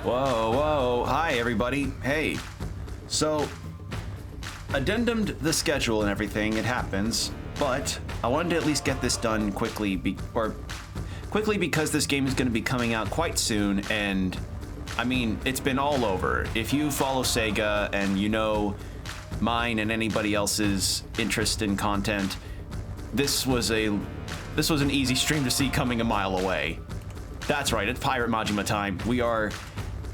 Whoa, whoa. Hi, everybody. Hey. So, addendummed the schedule and everything. It happens. But I wanted to at least get this done quickly, because this game is going to be coming out quite soon. And, I mean, it's been all over. If you follow Sega and you know mine and anybody else's interest in content, this was an easy stream to see coming a mile away. That's right, it's Pirate Majima time. We are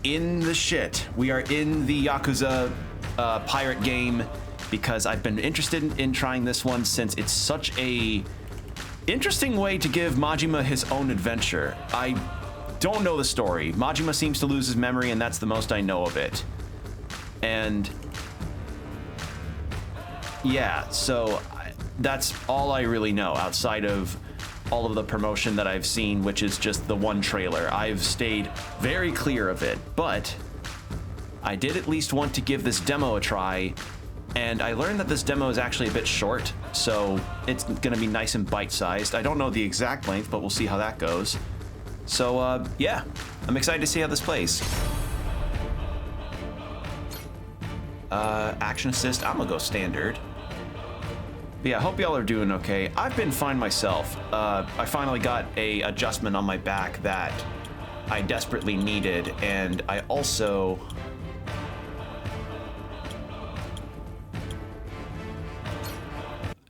in the shit. We are in the Yakuza pirate game because I've been interested in trying this one since it's such a interesting way to give Majima his own adventure. I don't know the story. Majima seems to lose his memory, and that's the most I know of it. And yeah, so that's all I really know outside of all of the promotion that I've seen, which is just the one trailer. I've stayed very clear of it, but I did at least want to give this demo a try, and I learned that this demo is actually a bit short, so it's gonna be nice and bite-sized. I don't know the exact length, but we'll see how that goes. So, yeah, I'm excited to see how this plays. Action assist, I'm gonna go standard. But yeah, I hope y'all are doing okay. I've been fine myself. I finally got a adjustment on my back that I desperately needed, and I also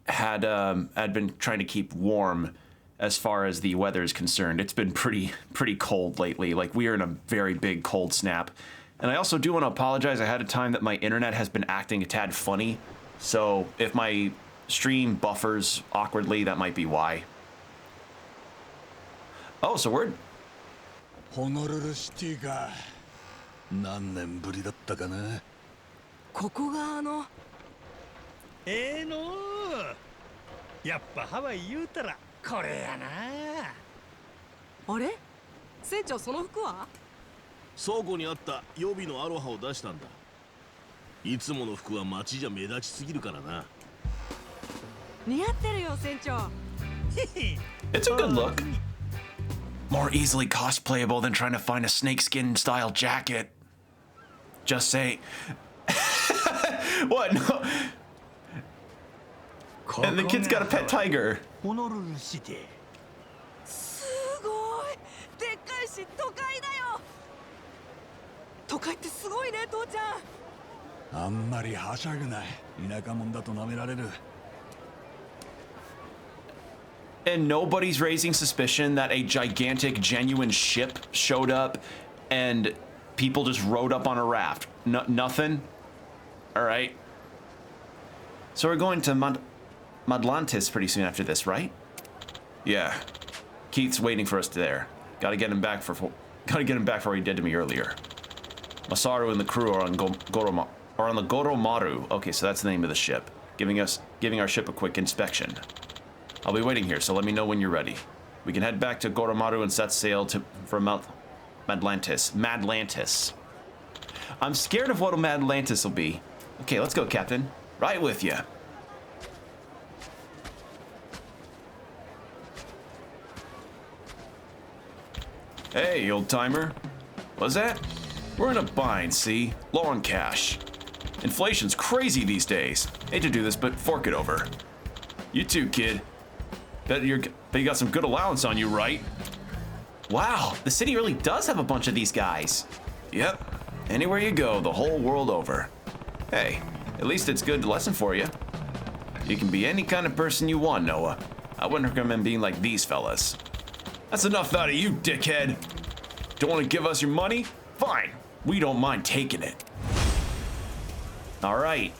had been trying to keep warm as far as the weather is concerned. It's been pretty cold lately. Like, we are in a very big cold snap. And I also do want to apologize ahead of time that my internet has been acting a tad funny. So if my stream buffers awkwardly, that might be why. Oh, so we're... Honolulu City が何年ぶりだったかな。ここがのやっぱハワイ言うたらこれやな。あれ船長、その服は倉庫にあった予備のアロハを出したんだ。いつもの服は街じゃ目立ちすぎるからな。似合ってるよ、船長。It's a good look. More easily cosplayable than trying to find a snakeskin style jacket. Just say. What? No. And the kid's got a pet tiger. ホノルルシティ。すごい。でっかいし、都会だよ。都会ってすごいね、父ちゃん。あんまりはしゃぐない。田舎者だと舐められる。And nobody's raising suspicion that a gigantic, genuine ship showed up and people just rode up on a raft. Nothing? Alright. So we're going to Madlantis pretty soon after this, right? Yeah. Keith's waiting for us there. Gotta get him back for what he did to me earlier. Masaru and the crew are on the Goromaru. Okay, so that's the name of the ship. Giving our ship a quick inspection. I'll be waiting here, so let me know when you're ready. We can head back to Goromaru and set sail for Madlantis. I'm scared of what Madlantis will be. Okay, let's go, Captain. Right with you. Hey, old-timer. What's that? We're in a bind, see? Low on cash. Inflation's crazy these days. Hate to do this, but fork it over. You too, kid. Bet you got some good allowance on you, right? Wow, the city really does have a bunch of these guys. Yep, anywhere you go, the whole world over. Hey, at least it's a good lesson for you. You can be any kind of person you want, Noah. I wouldn't recommend being like these fellas. That's enough out of you, dickhead. Don't want to give us your money? Fine, we don't mind taking it. All right.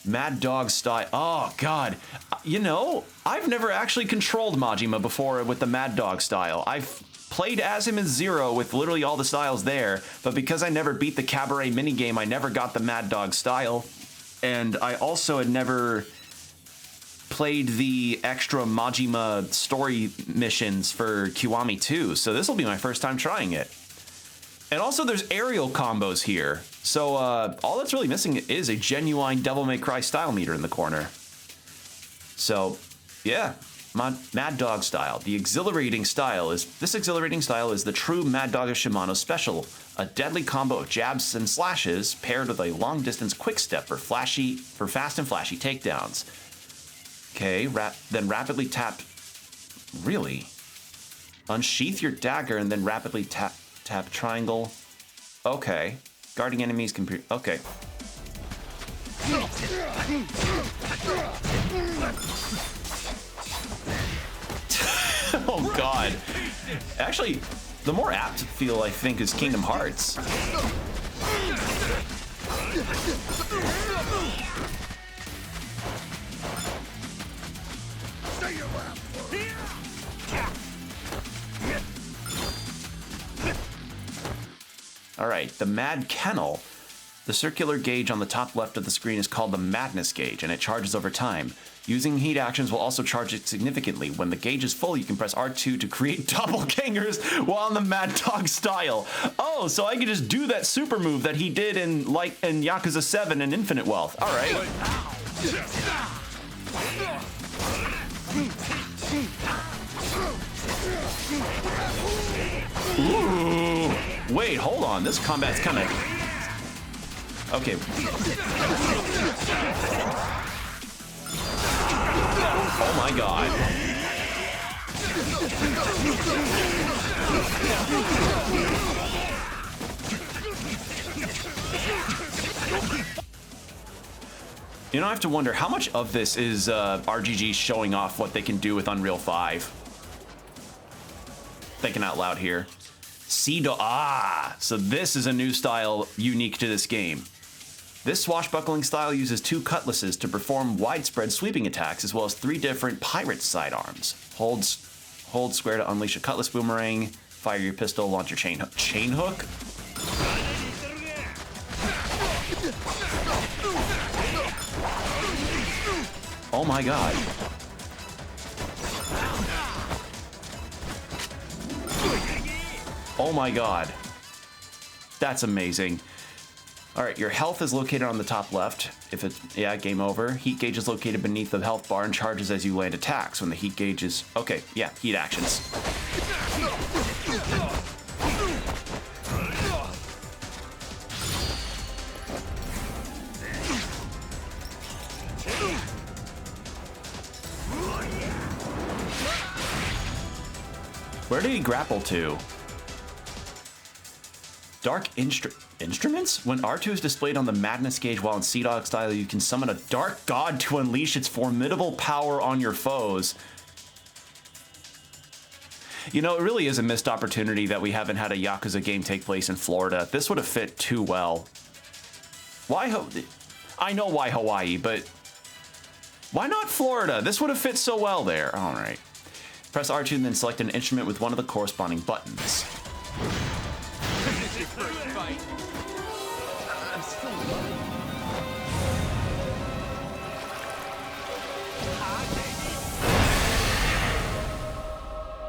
Mad Dog style. Oh, God. You know, I've never actually controlled Majima before with the Mad Dog style. I've played as him in Zero with literally all the styles there, but because I never beat the Cabaret minigame, I never got the Mad Dog style. And I also had never played the extra Majima story missions for Kiwami 2, so this will be my first time trying it. And also there's aerial combos here. So all that's really missing is a genuine Devil May Cry style meter in the corner. So yeah, Mad Dog style. This exhilarating style is the true Mad Dog of Shimano's special. A deadly combo of jabs and slashes paired with a long distance quick step for fast and flashy takedowns. Okay, then rapidly tap. Really? Unsheath your dagger and then rapidly tap triangle. Okay. Guarding enemies can okay. Oh god. Actually, the more apt feel I think is Kingdom Hearts. All right, the Mad Kennel. The circular gauge on the top left of the screen is called the Madness Gauge, and it charges over time. Using heat actions will also charge it significantly. When the gauge is full, you can press R2 to create doppelgangers while in the Mad Dog style. Oh, so I can just do that super move that he did in Yakuza 7 and Infinite Wealth. All right. Ooh. Wait, hold on. This combat's kind of... Okay. Oh my god. You know, I have to wonder how much of this is RGG showing off what they can do with Unreal 5. Thinking out loud here. So this is a new style unique to this game. This swashbuckling style uses 2 cutlasses to perform widespread sweeping attacks, as well as 3 different pirate sidearms. Hold square to unleash a cutlass boomerang, fire your pistol, launch your chain hook. Chain hook? Oh my god. Oh my god. That's amazing. Alright, your health is located on the top left. If it's, yeah, game over. Heat gauge is located beneath the health bar and charges as you land attacks. When the heat gauge is... Okay, yeah, heat actions. Where did he grapple to? Dark instruments? When R2 is displayed on the Madness Gauge while in Sea Dog style, you can summon a dark god to unleash its formidable power on your foes. You know, it really is a missed opportunity that we haven't had a Yakuza game take place in Florida. This would have fit too well. Why I know why Hawaii, but why not Florida? This would have fit so well there. All right. Press R2 and then select an instrument with one of the corresponding buttons.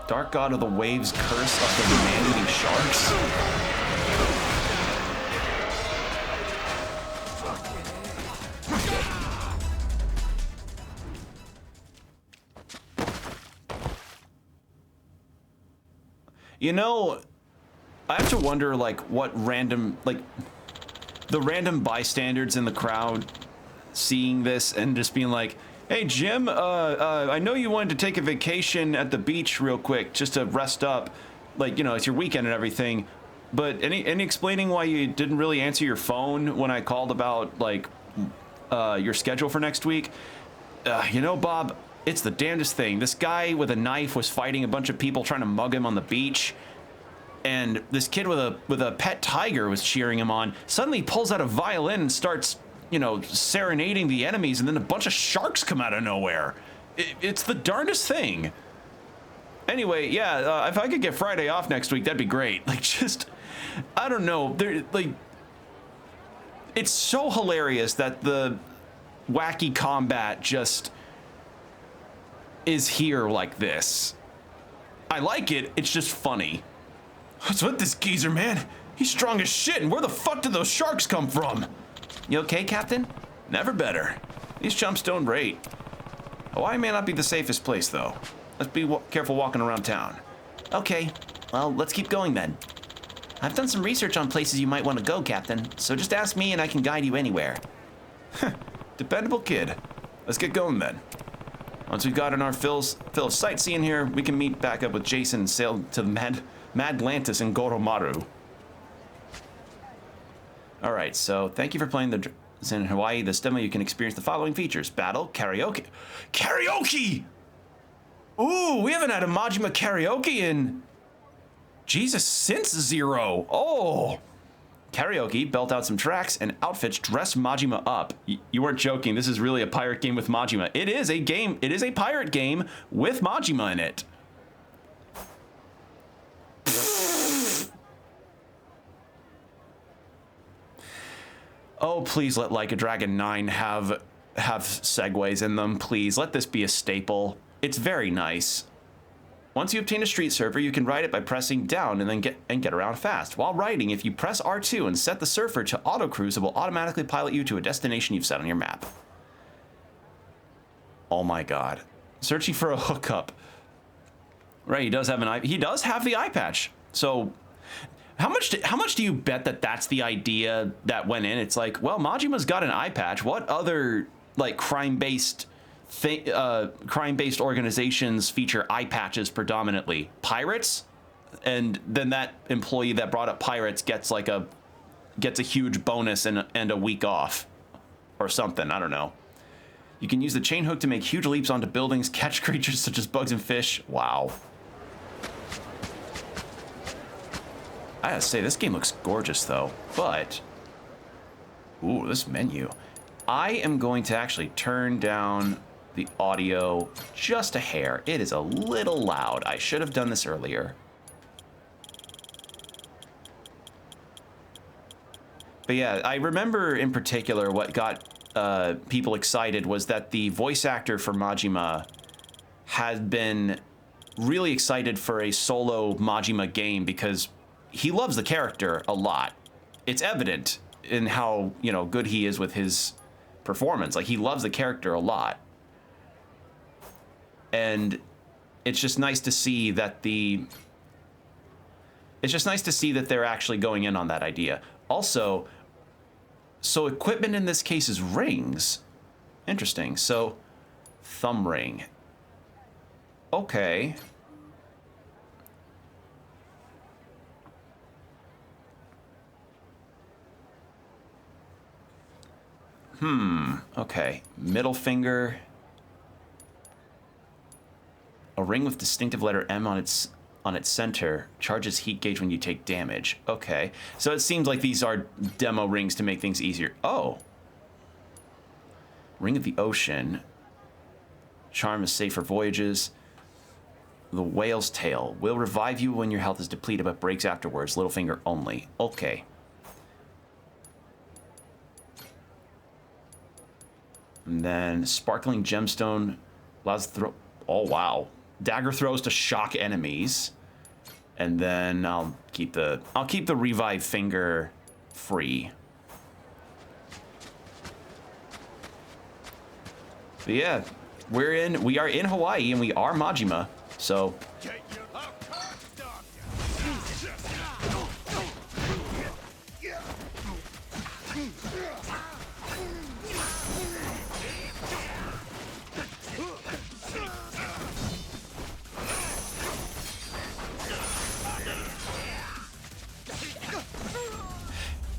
Dark God of the Waves, curse of the man-eating sharks. You know, I have to wonder, like, what random, like, the random bystanders in the crowd seeing this and just being like, hey, Jim, I know you wanted to take a vacation at the beach real quick just to rest up. Like, you know, it's your weekend and everything. But any explaining why you didn't really answer your phone when I called about, like, your schedule for next week? You know, Bob, it's the damnedest thing. This guy with a knife was fighting a bunch of people trying to mug him on the beach. And this kid with a pet tiger was cheering him on. Suddenly he pulls out a violin and starts, you know, serenading the enemies, and then a bunch of sharks come out of nowhere. It's the darndest thing. Anyway, yeah, if I could get Friday off next week, that'd be great. Like, just, I don't know. Like, it's so hilarious that the wacky combat just is here like this. I like it. It's just funny. What's with this geezer, man? He's strong as shit, and where the fuck did those sharks come from? You okay, Captain? Never better. These chumps don't rate. Hawaii may not be the safest place, though. Let's be careful walking around town. Okay, well, let's keep going then. I've done some research on places you might want to go, Captain, so just ask me and I can guide you anywhere. Dependable kid. Let's get going then. Once we've gotten our fill of sightseeing here, we can meet back up with Jason and sail to the Madlantis and Goromaru. Alright, so thank you for playing the... In Hawaii, this demo you can experience the following features. Battle, karaoke. Karaoke! Ooh, we haven't had a Majima karaoke in... Jesus, since Zero. Oh! Karaoke, belt out some tracks, and outfits dress Majima up. You weren't joking, this is really a pirate game with Majima. It is a game, it is a pirate game with Majima in it. Oh, please let Like a Dragon 9 have segues in them, please. Let this be a staple. It's very nice. Once you obtain a street surfer, you can ride it by pressing down and then get around fast. While riding, if you press R2 and set the surfer to auto cruise, it will automatically pilot you to a destination you've set on your map. Oh my god. Searching for a hookup. Right, he does have the eye patch. So how much do you bet that that's the idea that went in? It's like, well, Majima's got an eye patch. What other like crime-based organizations feature eye patches predominantly? Pirates, and then that employee that brought up pirates gets a huge bonus and a week off or something. I don't know. You can use the chain hook to make huge leaps onto buildings, catch creatures such as bugs and fish. Wow. I gotta say, this game looks gorgeous though, but ooh, this menu. I am going to actually turn down the audio just a hair. It is a little loud. I should have done this earlier. But yeah, I remember in particular what got people excited was that the voice actor for Majima had been really excited for a solo Majima game because he loves the character a lot. It's evident in how, you know, good he is with his performance. Like, he loves the character a lot. And it's just nice to see that they're actually going in on that idea. Also, so equipment in this case is rings. Interesting. So, thumb ring. Okay. Okay. Middle finger. A ring with distinctive letter M on its center charges heat gauge when you take damage. Okay. So it seems like these are demo rings to make things easier. Oh. Ring of the Ocean. Charm is safe for voyages. The Whale's Tail will revive you when your health is depleted but breaks afterwards. Little finger only. Okay. And then Sparkling Gemstone allows throw. Oh wow, dagger throws to shock enemies. And then I'll keep the revive finger free. But yeah, we are in Hawaii and we are Majima, so.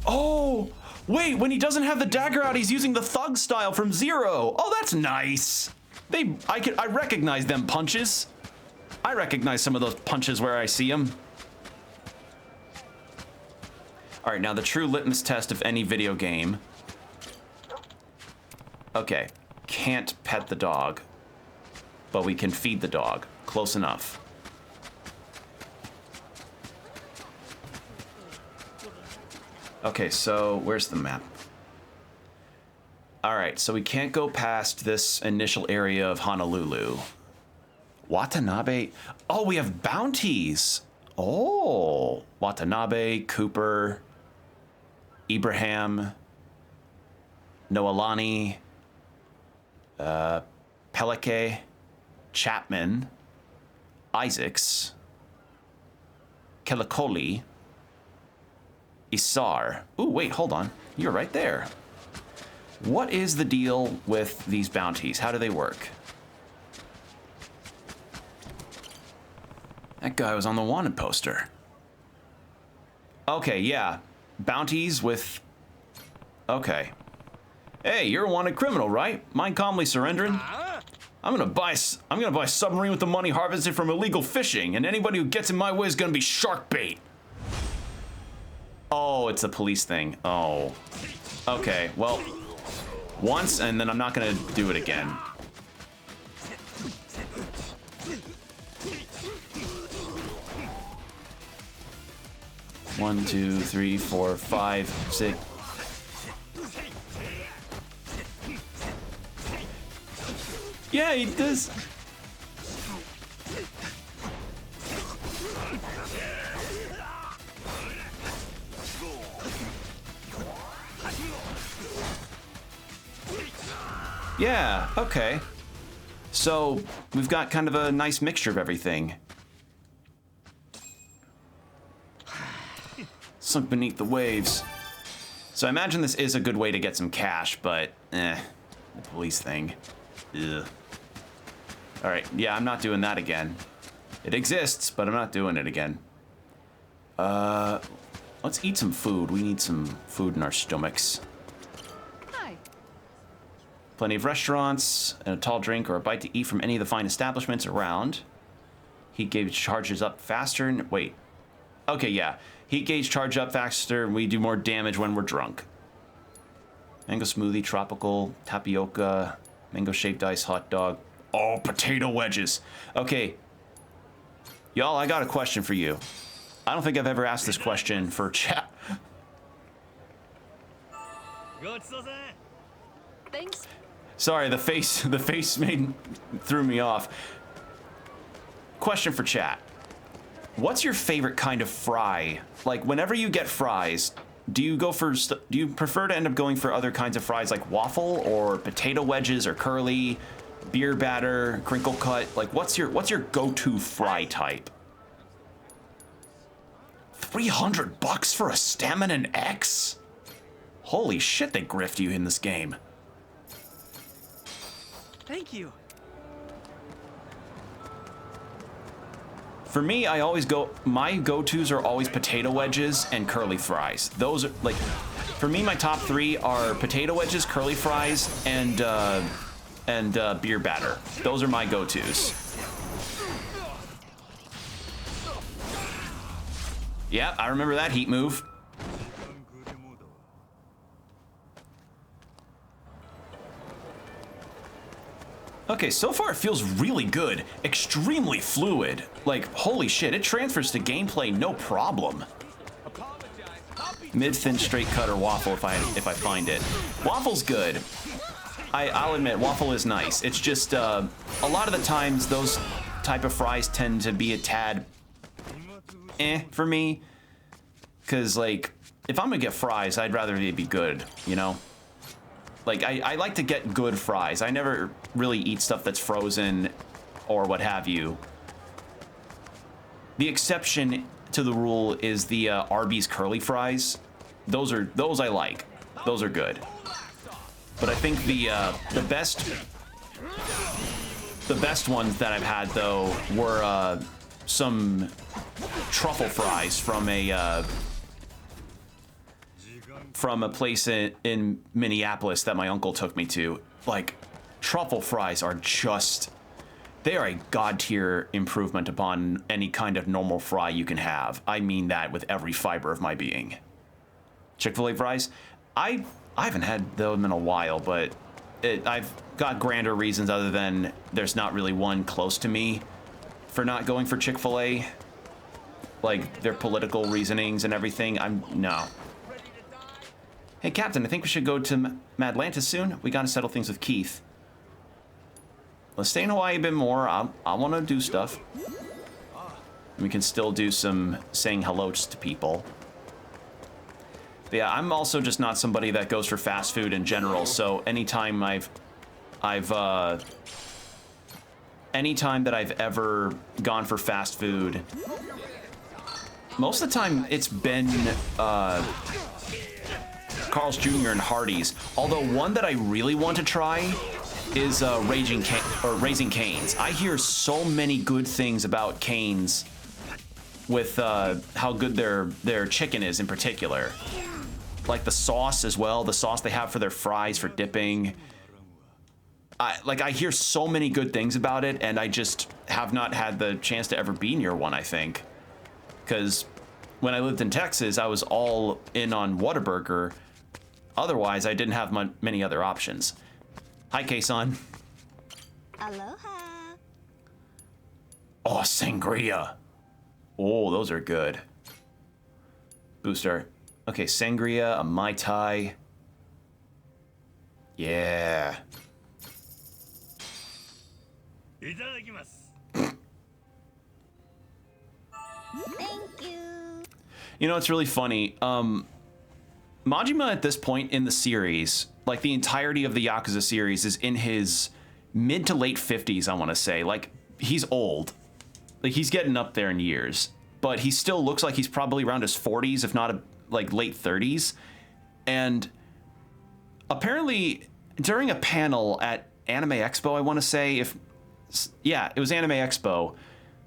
Oh, wait, when he doesn't have the dagger out, he's using the thug style from Zero. Oh, that's nice. I recognize them punches. I recognize some of those punches where I see them. All right, now the true litmus test of any video game. Okay, can't pet the dog, but we can feed the dog. Close enough. Okay, so where's the map? All right, so we can't go past this initial area of Honolulu. Watanabe. Oh, we have bounties. Oh, Watanabe, Cooper, Ibrahim, Noelani, Pelike, Chapman, Isaacs, Kelikoli, Isar. Ooh, wait, hold on. You're right there. What is the deal with these bounties? How do they work? That guy was on the wanted poster. Okay, yeah. Bounties with... Okay. Hey, you're a wanted criminal, right? Mind calmly surrendering? I'm gonna buy a submarine with the money harvested from illegal fishing, and anybody who gets in my way is gonna be shark bait. Oh, it's a police thing. Oh. Okay, well, once, and then I'm not gonna do it again. One, two, three, four, five, six. Yeah, he does. Yeah, okay. So, we've got kind of a nice mixture of everything. Sunk beneath the waves. So I imagine this is a good way to get some cash, but the police thing. Ugh. Alright, yeah, I'm not doing that again. It exists, but I'm not doing it again. Let's eat some food. We need some food in our stomachs. Hi. Plenty of restaurants, and a tall drink or a bite to eat from any of the fine establishments around. Heat gauge charges up faster. Wait. Okay, yeah. Heat gauge charge up faster, and we do more damage when we're drunk. Mango smoothie, tropical, tapioca, mango-shaped ice hot dog. Oh, potato wedges. Okay. Y'all, I got a question for you. I don't think I've ever asked this question for chat. Thanks. Sorry, the face threw me off. Question for chat. What's your favorite kind of fry? Like, whenever you get fries, do you prefer to end up going for other kinds of fries like waffle or potato wedges or curly, beer batter, crinkle cut? Like, what's your go-to fry type? $300 for a Stamina X? Holy shit, they grift you in this game. Thank you. For me, my go-tos are always potato wedges and curly fries. Those are, like, for me, my top three are potato wedges, curly fries, and beer batter. Those are my go-tos. Yeah, I remember that heat move. Okay, so far it feels really good. Extremely fluid. Like, holy shit, it transfers to gameplay no problem. Mid, thin, straight cut, or waffle if I find it. Waffle's good. I'll admit, waffle is nice. It's just, a lot of the times, those type of fries tend to be a tad for me. Because, like, if I'm gonna get fries, I'd rather they be good, you know? Like, I like to get good fries. I never really eat stuff that's frozen or what have you. The exception to the rule is the Arby's curly fries. Those I like. Those are good. But I think the best ones that I've had though were some truffle fries from a place in Minneapolis that my uncle took me to. Like, truffle fries are just, they are a god tier improvement upon any kind of normal fry you can have. I mean that with every fiber of my being. Chick-fil-A fries, I haven't had them in a while, but I've got grander reasons other than there's not really one close to me for not going for Chick-fil-A. Like, their political reasonings and everything, no. Hey, Captain, I think we should go to Madlantis soon. We gotta settle things with Keith. Let's stay in Hawaii a bit more. I want to do stuff. We can still do some saying hellos to people. But yeah, I'm also just not somebody that goes for fast food in general. So anytime I've anytime that I've ever gone for fast food, most of the time it's been Carl's Jr. and Hardee's. Although one that I really want to try is Raising Cane's. I hear so many good things about Cane's with how good their chicken is in particular. Like the sauce as well, the sauce they have for their fries for dipping. I hear so many good things about it, and I just have not had the chance to ever be near one, I think. Because when I lived in Texas, I was all in on Whataburger. Otherwise, I didn't have many other options. Hi, K-san. Aloha. Oh, sangria. Oh, those are good. Booster. Okay, sangria, a Mai Tai. Yeah. いただきます Thank you. You know, it's really funny. Majima at this point in the series, like the entirety of the Yakuza series, is in his mid to late 50s, I want to say. Like, he's old. Like, he's getting up there in years. But he still looks like he's probably around his 40s, if not like late 30s. And apparently, during a panel at Anime Expo, I want to say, yeah, it was Anime Expo,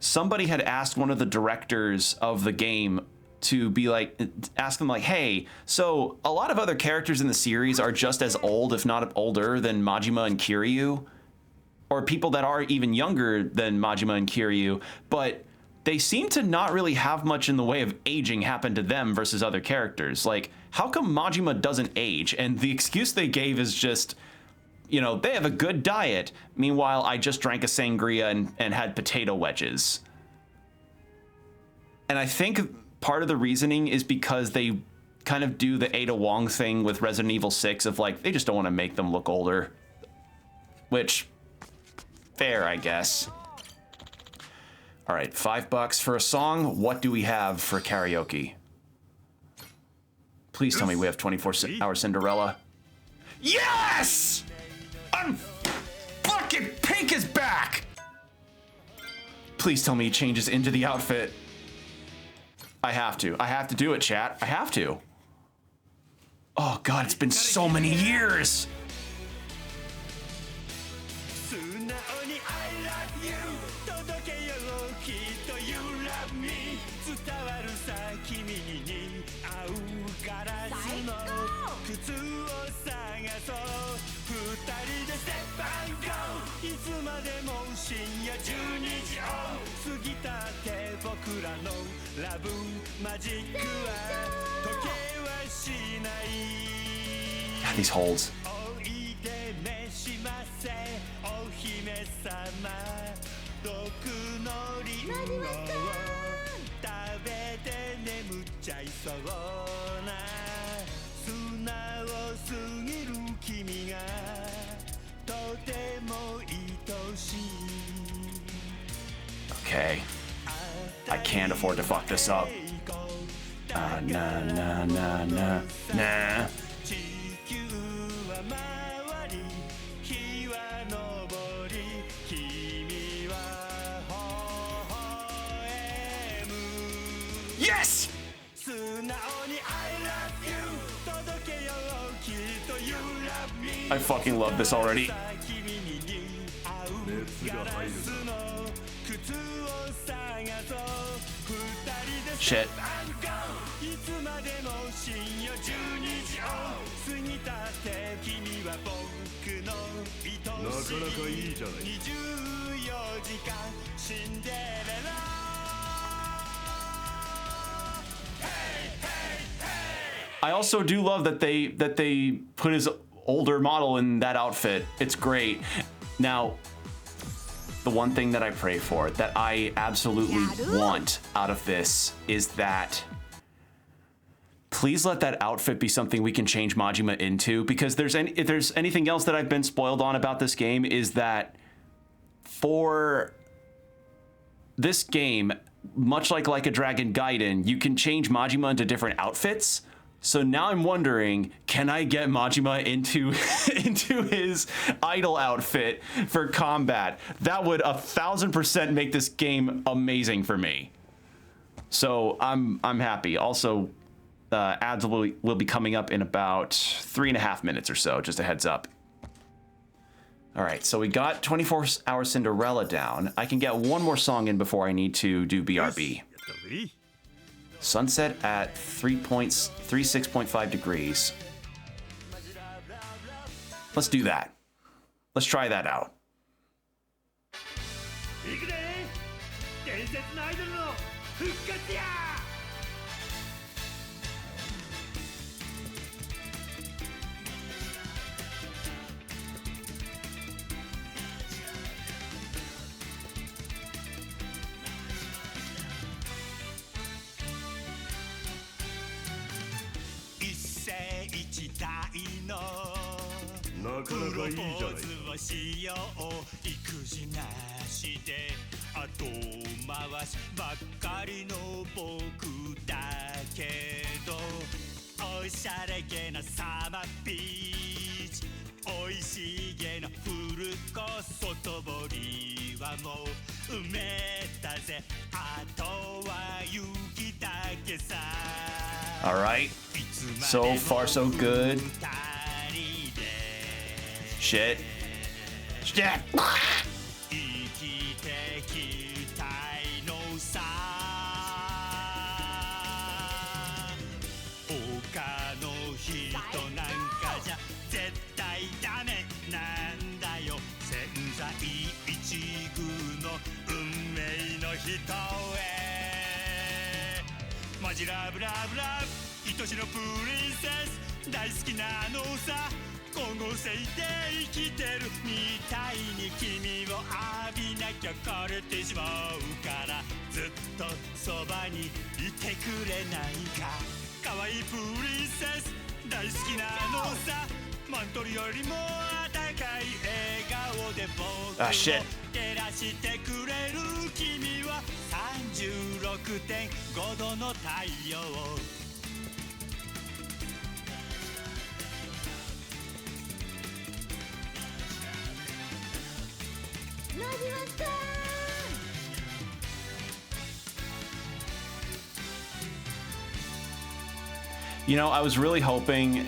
somebody had asked one of the directors of the game to be like, ask them like, hey, so a lot of other characters in the series are just as old, if not older, than Majima and Kiryu, or people that are even younger than Majima and Kiryu, but they seem to not really have much in the way of aging happen to them versus other characters. Like, how come Majima doesn't age? And the excuse they gave is just, you know, they have a good diet. Meanwhile, I just drank a sangria and had potato wedges. And I think part of the reasoning is because they kind of do the Ada Wong thing with Resident Evil 6 of like, they just don't want to make them look older. Which, fair, I guess. All right, $5 for a song. What do we have for karaoke? Please tell me we have 24-hour Cinderella. Yes! Fucking Pink is back! Please tell me he changes into the outfit. I have to. I have to do it, chat. I have to. Oh god, it's been so many years! God, these holds. Okay. I can't afford to fuck this up. Nah. Yes! I fucking love this already. Shit. I also do love that they put his older model in that outfit. It's great. Now, the one thing that I pray for, that I absolutely want out of this, is that please let that outfit be something we can change Majima into, because if there's anything else that I've been spoiled on about this game, is that for this game, much like a Dragon Gaiden, you can change Majima into different outfits, So now I'm wondering, can I get Majima into into his idol outfit for combat? That would 1000% make this game amazing for me. So I'm happy. Also, ads will be coming up in about 3.5 minutes or so. Just a heads up. All right, so we got 24-hour Cinderella down. I can get one more song in before I need to do BRB. Sunset at 36.5 degrees. Let's do that. Let's try that out. 行くで伝説のアイドルの復活や。一世一代のなかなかいいじゃないか。プロポーズをしよう育児なしで後回しばっかりの僕だけどおしゃれげなサマービーチおいしげなフルコ外堀はもう埋めたぜあとは雪だけさ All right. So far, so good. Shit. Shit. 生きてきたいのさ他の人なんかじゃ絶対ダメなんだよ千載一遇の運命の人へマジラブラブラブ愛しのプリンセス大好きなのさ今後生で生きてるみたいに君を浴びなきゃ枯れてしまうからずっとそばにいてくれないか可愛いプリンセス大好きなのさマントルよりも温かい笑顔で僕を照らしてくれる君は 36.5 度の太陽You know, I was really hoping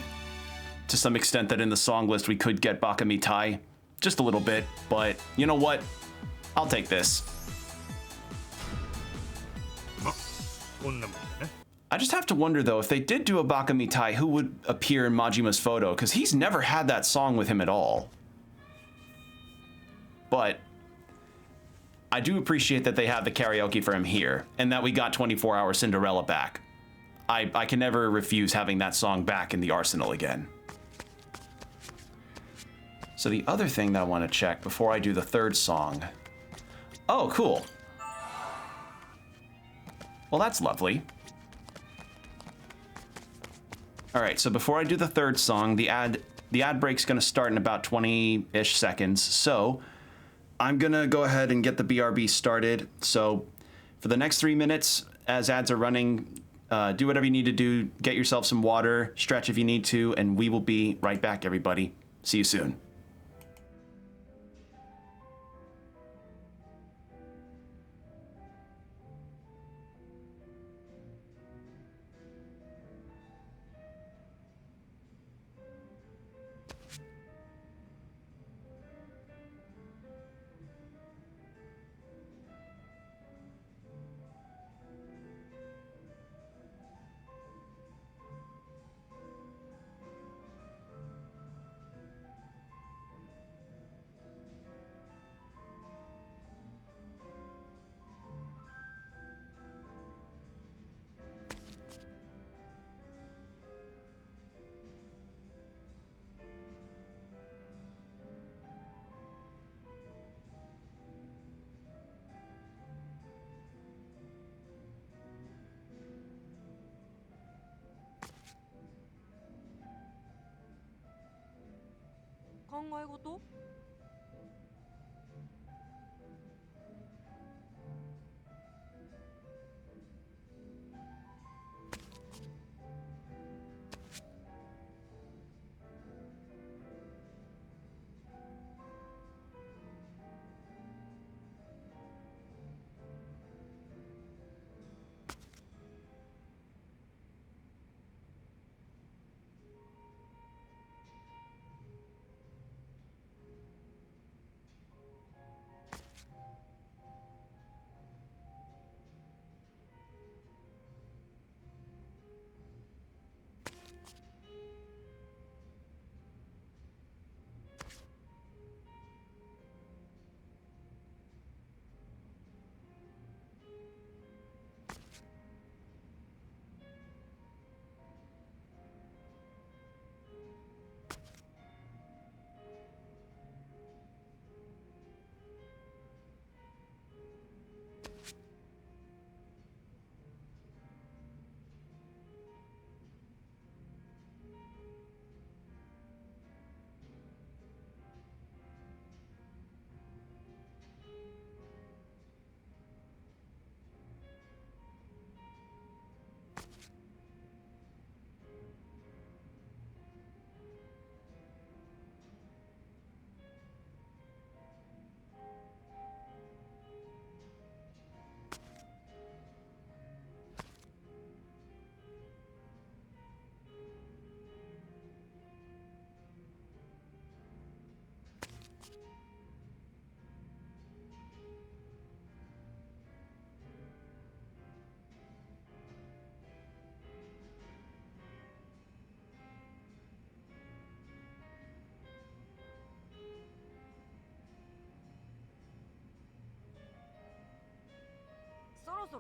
to some extent that in the song list we could get Bakami Tai. Just a little bit, but you know what? I'll take this. こんなもんだね I just have to wonder, though, if they did do a Bakami Tai, who would appear in Majima's photo? Because he's never had that song with him at all. But I do appreciate that they have the karaoke for him here, and that we got 24-hour Cinderella back. I can never refuse having that song back in the arsenal again. So the other thing that I want to check before I do the third song... Oh, cool. Well, that's lovely. All right, so before I do the third song, the ad break's going to start in about 20-ish seconds. So I'm going to go ahead and get the BRB started. So for the next 3 minutes, as ads are running, do whatever you need to do. Get yourself some water, stretch if you need to, and we will be right back, everybody. See you soon.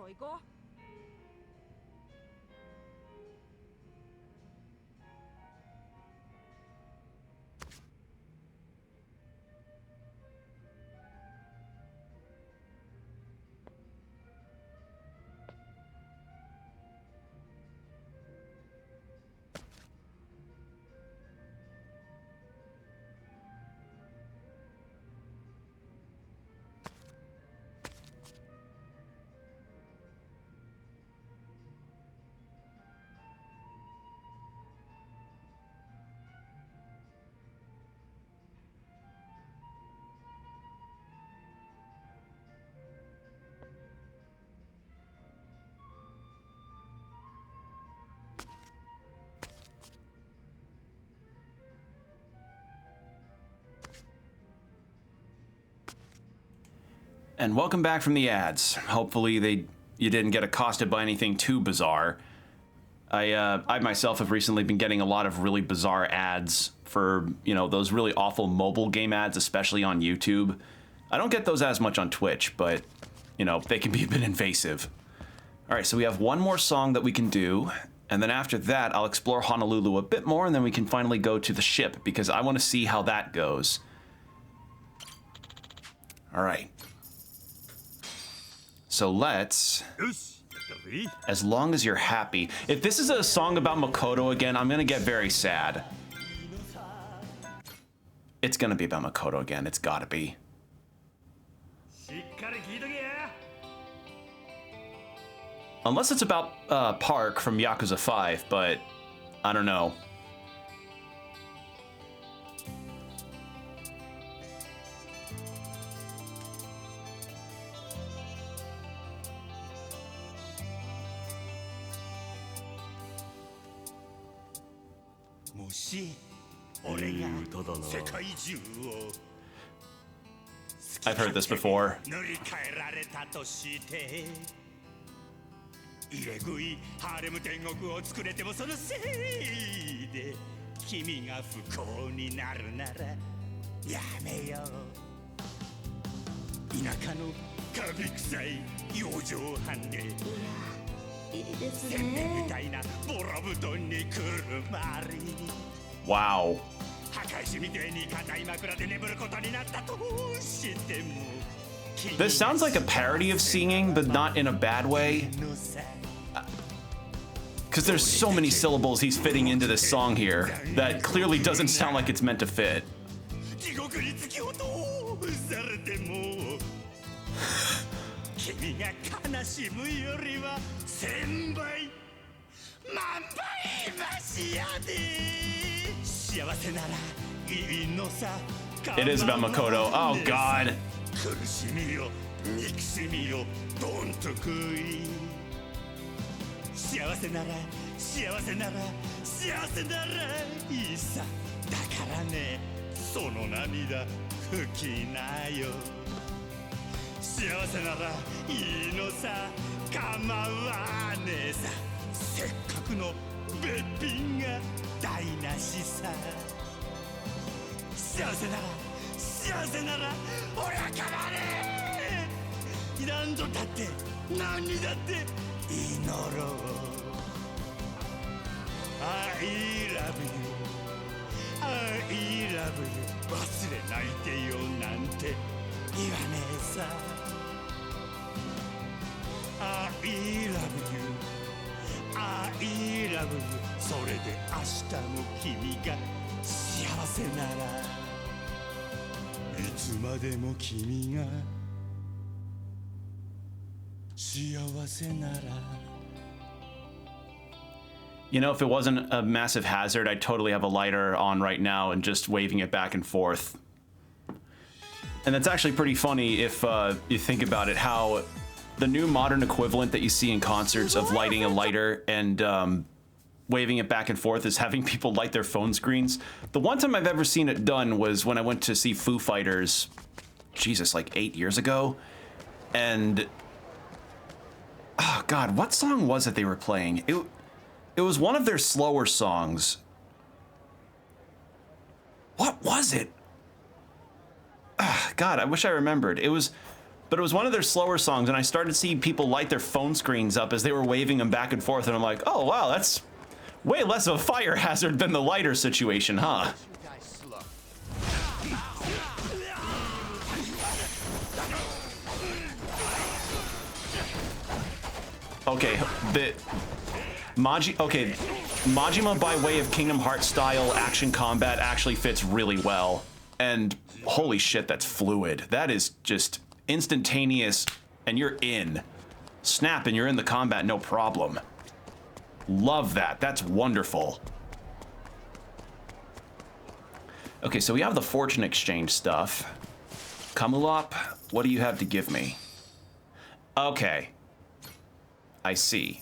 ろ行こう。And welcome back from the ads. Hopefully you didn't get accosted by anything too bizarre. I myself have recently been getting a lot of really bizarre ads for, you know, those really awful mobile game ads, especially on YouTube. I don't get those as much on Twitch, but, you know, they can be a bit invasive. All right, so we have one more song that we can do, and then after that, I'll explore Honolulu a bit more, and then we can finally go to the ship, because I want to see how that goes. All right. So let's, as long as you're happy. If this is a song about Makoto again, I'm gonna get very sad. It's gonna be about Makoto again, it's gotta be. Unless it's about Park from Yakuza 5, but I don't know. I've heard this before. 入れ食いハーレム天国を作れてもそのせいで君が不幸になるならやめよう田舎のカビ臭い養生班でいいです天然みね。たいなボロ布団にくるまり Wow. 破壊しみてえに硬い枕で眠ることになったとしても This sounds like a parody of singing, but not in a bad way. Because there's so many syllables he's fitting into this song here that clearly doesn't sound like it's meant to fit. 地獄に突き落とされても君が悲しむよりは千倍万倍マシやで幸せならいいのさ It is about Makoto. Oh, God. 苦しみよ憎しみよどんとこい幸せなら幸せなら幸せならいいさだからねその涙拭きなよ幸せならいいのさ構わねえさせっかくのべっぴんが台無しさ幸せなら幸せなら俺は構わねえ何度だって何にだって祈ろう I love you I love you 忘れないでよなんて言わねえさ I love you I love you それで明日も君が幸せならいつまでも君が幸せなら You know, if it wasn't a massive hazard, I'd totally have a lighter on right now and just waving it back and forth. And that's actually pretty funny if you think about it, how the new modern equivalent that you see in concerts of lighting a lighter and waving it back and forth is having people light their phone screens. The one time I've ever seen it done was when I went to see Foo Fighters, Jesus, like 8 years ago. And, oh God, what song was it they were playing? It was one of their slower songs. What was it? God, I wish I remembered. It was but it was one of their slower songs, and I started to see people light their phone screens up as they were waving them back and forth, and I'm like, oh wow, that's way less of a fire hazard than the lighter situation, huh? Okay, Majima by way of Kingdom Hearts style action combat actually fits really well. And holy shit, that's fluid. That is just instantaneous, and you're in. Snap, and you're in the combat, no problem. Love that. That's wonderful. Okay, so we have the fortune exchange stuff. Kamulop, what do you have to give me? Okay. I see.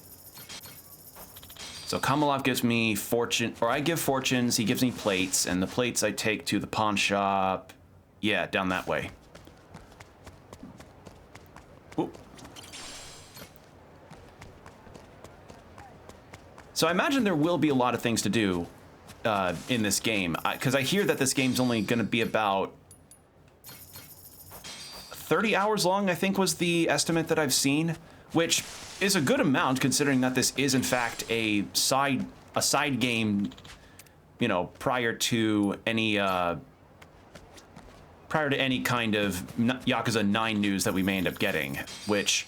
So Kamulop gives me fortune, or I give fortunes, he gives me plates, and the plates I take to the pawn shop. Yeah, down that way. Oop. So I imagine there will be a lot of things to do in this game, because I hear that this game's only going to be about 30 hours long, I think was the estimate that I've seen, which is a good amount considering that this is in fact a side game, you know, prior to any kind of Yakuza 9 news that we may end up getting, which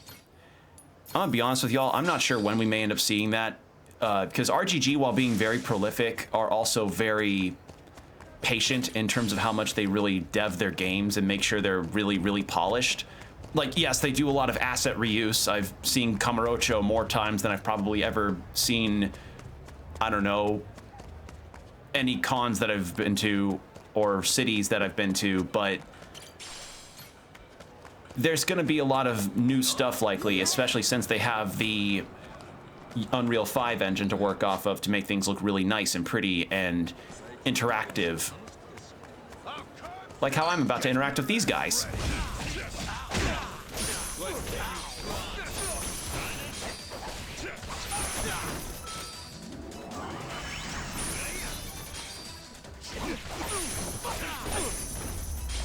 I'm gonna be honest with y'all, I'm not sure when we may end up seeing that, because RGG, while being very prolific, are also very patient in terms of how much they really dev their games and make sure they're really, really polished. Like, yes, they do a lot of asset reuse. I've seen Kamurocho more times than I've probably ever seen, I don't know, any cons that I've been to or cities that I've been to, but there's going to be a lot of new stuff likely, especially since they have the Unreal 5 engine to work off of to make things look really nice and pretty and interactive. Like how I'm about to interact with these guys.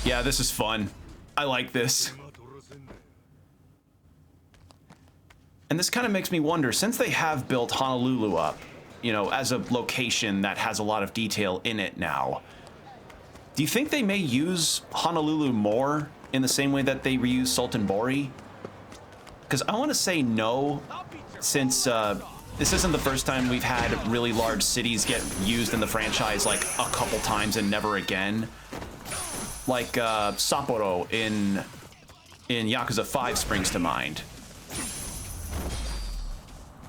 Yeah, this is fun. I like this. And this kind of makes me wonder, since they have built Honolulu up, you know, as a location that has a lot of detail in it now, do you think they may use Honolulu more in the same way that they reuse Sultan Bori? Because I want to say no, since this isn't the first time we've had really large cities get used in the franchise like a couple times and never again. Like Sapporo in Yakuza 5 springs to mind.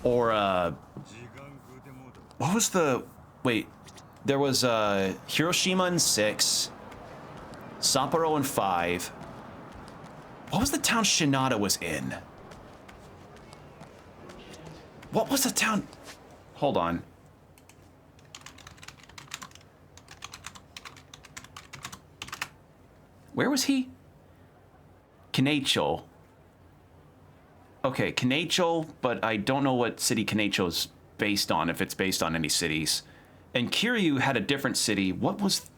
Or what was the, wait, there was Hiroshima in 6, Sapporo in 5. What was the town Shinada was in? What was the town? Hold on. Where was he? Kaneicho. Okay, Kaneicho, but I don't know what city Kaneicho's based on, if it's based on any cities. And Kiryu had a different city. What was...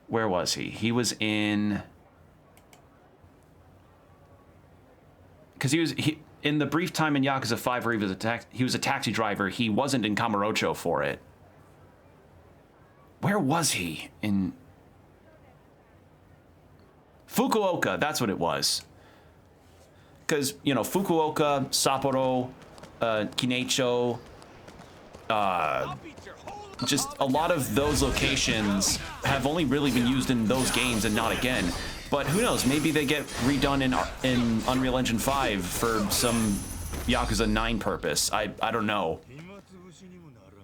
Where was he? He was in... Because he in the brief time in Yakuza 5 where he was a taxi driver, he wasn't in Kamurocho for it. Where was he? In Fukuoka, that's what it was. Because, you know, Fukuoka, Sapporo, Kineicho, just a lot of those locations have only really been used in those games and not again. But who knows, maybe they get redone in Unreal Engine 5 for some Yakuza 9 purpose. I don't know.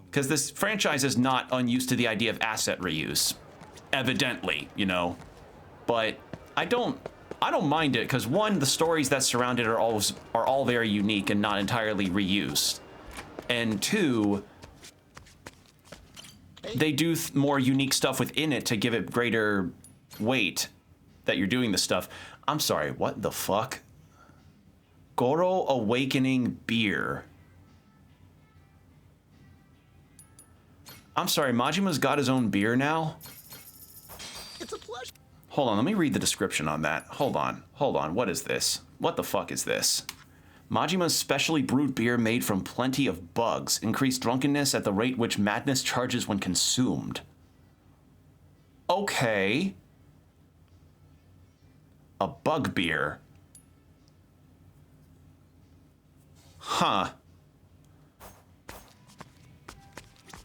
Because this franchise is not unused to the idea of asset reuse. Evidently, you know. But I don't mind it, because one, the stories that surround it are all very unique and not entirely reused. And two, they do more unique stuff within it to give it greater weight that you're doing this stuff. I'm sorry, what the fuck? Goro Awakening Beer. I'm sorry, Majima's got his own beer now? It's a pleasure. Hold on, let me read the description on that. Hold on, what is this? What the fuck is this? Majima's specially brewed beer made from plenty of bugs. Increase drunkenness at the rate which madness charges when consumed. Okay. A bug beer. Huh.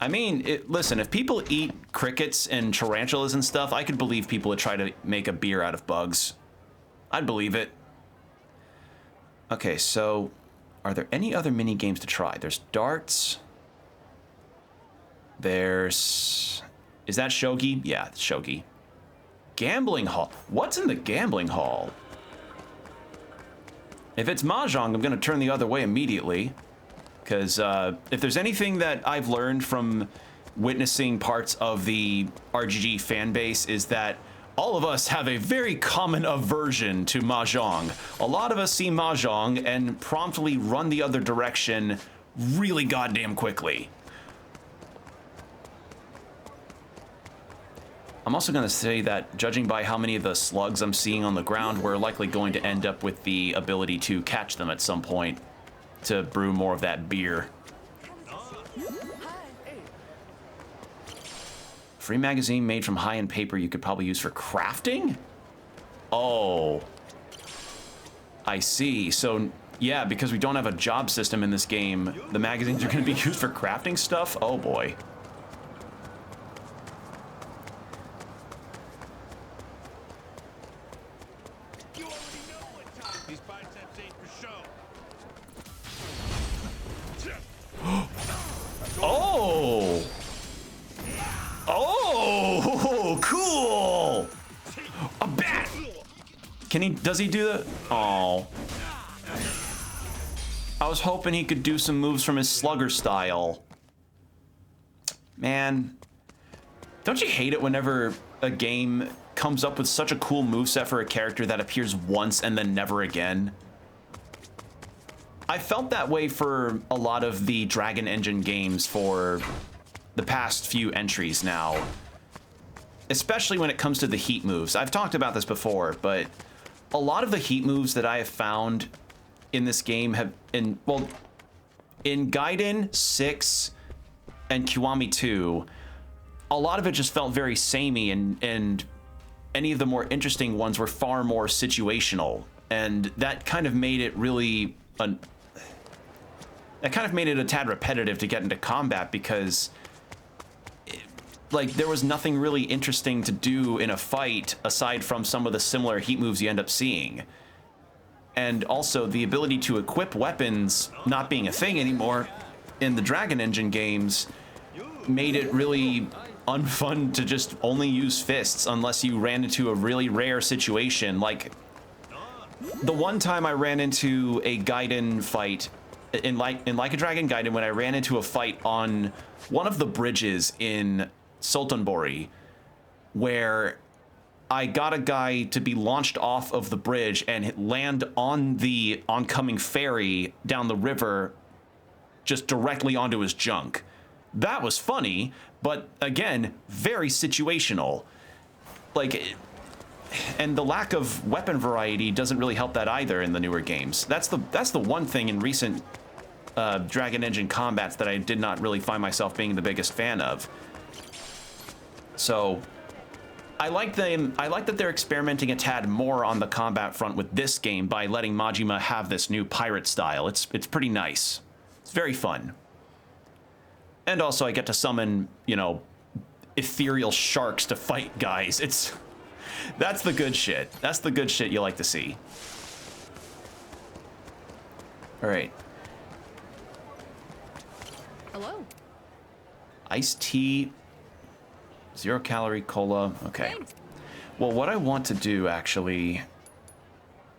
I mean, listen, if people eat crickets and tarantulas and stuff, I could believe people would try to make a beer out of bugs. I'd believe it. Okay, so are there any other mini games to try? There's darts. There's... Is that shogi? Yeah, it's shogi. Gambling hall. What's in the gambling hall? If it's mahjong, I'm going to turn the other way immediately. Because if there's anything that I've learned from witnessing parts of the RGG fan base is that all of us have a very common aversion to mahjong. A lot of us see mahjong and promptly run the other direction really goddamn quickly. I'm also going to say that judging by how many of the slugs I'm seeing on the ground, we're likely going to end up with the ability to catch them at some point to brew more of that beer. Free magazine made from high-end paper you could probably use for crafting? Oh. I see. So, yeah, because we don't have a job system in this game, the magazines are going to be used for crafting stuff? Oh, boy. Oh! Oh, cool! A bat! Can he, does he do the, oh. I was hoping he could do some moves from his slugger style. Man, don't you hate it whenever a game comes up with such a cool moveset for a character that appears once and then never again? I felt that way for a lot of the Dragon Engine games for the past few entries now. Especially when it comes to the heat moves. I've talked about this before, but a lot of the heat moves that I have found in this game have, in Gaiden 6 and Kiwami 2, a lot of it just felt very samey, and any of the more interesting ones were far more situational. And that kind of made it really... that kind of made it a tad repetitive to get into combat because, like, there was nothing really interesting to do in a fight aside from some of the similar heat moves you end up seeing. And also, the ability to equip weapons not being a thing anymore in the Dragon Engine games made it really unfun to just only use fists unless you ran into a really rare situation. Like, the one time I ran into a Gaiden fight in Like a Dragon Gaiden, when I ran into a fight on one of the bridges in Sultanbori, where I got a guy to be launched off of the bridge and land on the oncoming ferry down the river, just directly onto his junk. That was funny, but again, very situational. Like, and the lack of weapon variety doesn't really help that either in the newer games. That's the one thing in recent Dragon Engine combats that I did not really find myself being the biggest fan of. So I like that they're experimenting a tad more on the combat front with this game by letting Majima have this new pirate style. It's pretty nice. It's very fun. And also I get to summon, you know, ethereal sharks to fight guys. That's the good shit. That's the good shit you like to see. All right. Hello. Iced tea, 0-calorie cola. Okay. Thanks. Well, what I want to do actually...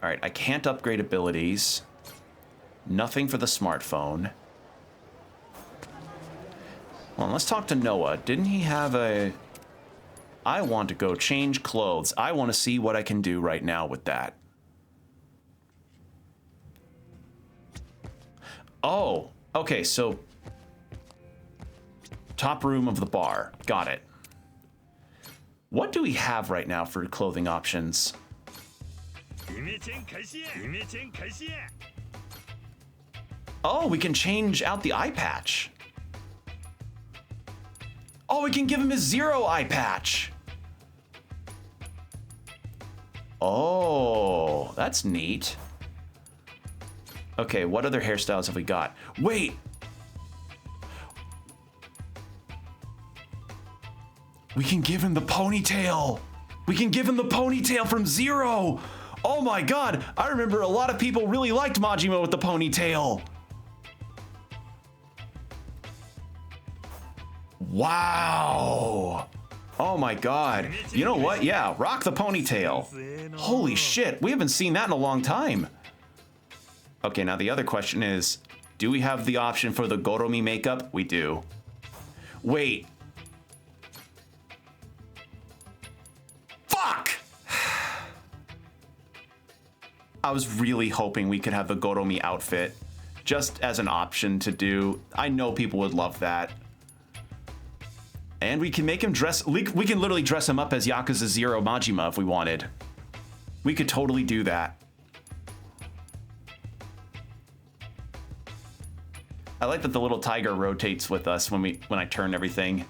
All right, I can't upgrade abilities. Nothing for the smartphone. Well, let's talk to Noah. Didn't he have a... I want to go change clothes. I want to see what I can do right now with that. Oh, okay, so... Top room of the bar. Got it. What do we have right now for clothing options? Oh, we can change out the eye patch. Oh, we can give him his 0 eye patch. Oh, that's neat. Okay, what other hairstyles have we got? Wait. We can give him the ponytail. We can give him the ponytail from 0. Oh my god, I remember a lot of people really liked Majima with the ponytail. Wow. Oh my god. You know what? Yeah, rock the ponytail. Holy shit, we haven't seen that in a long time. Okay, now the other question is, do we have the option for the Goromi makeup? We do. Wait. Fuck! I was really hoping we could have the Goromi outfit just as an option to do. I know people would love that. And we can make him dress, we can literally dress him up as Yakuza 0 Majima if we wanted. We could totally do that. I like that the little tiger rotates with us when I turn everything.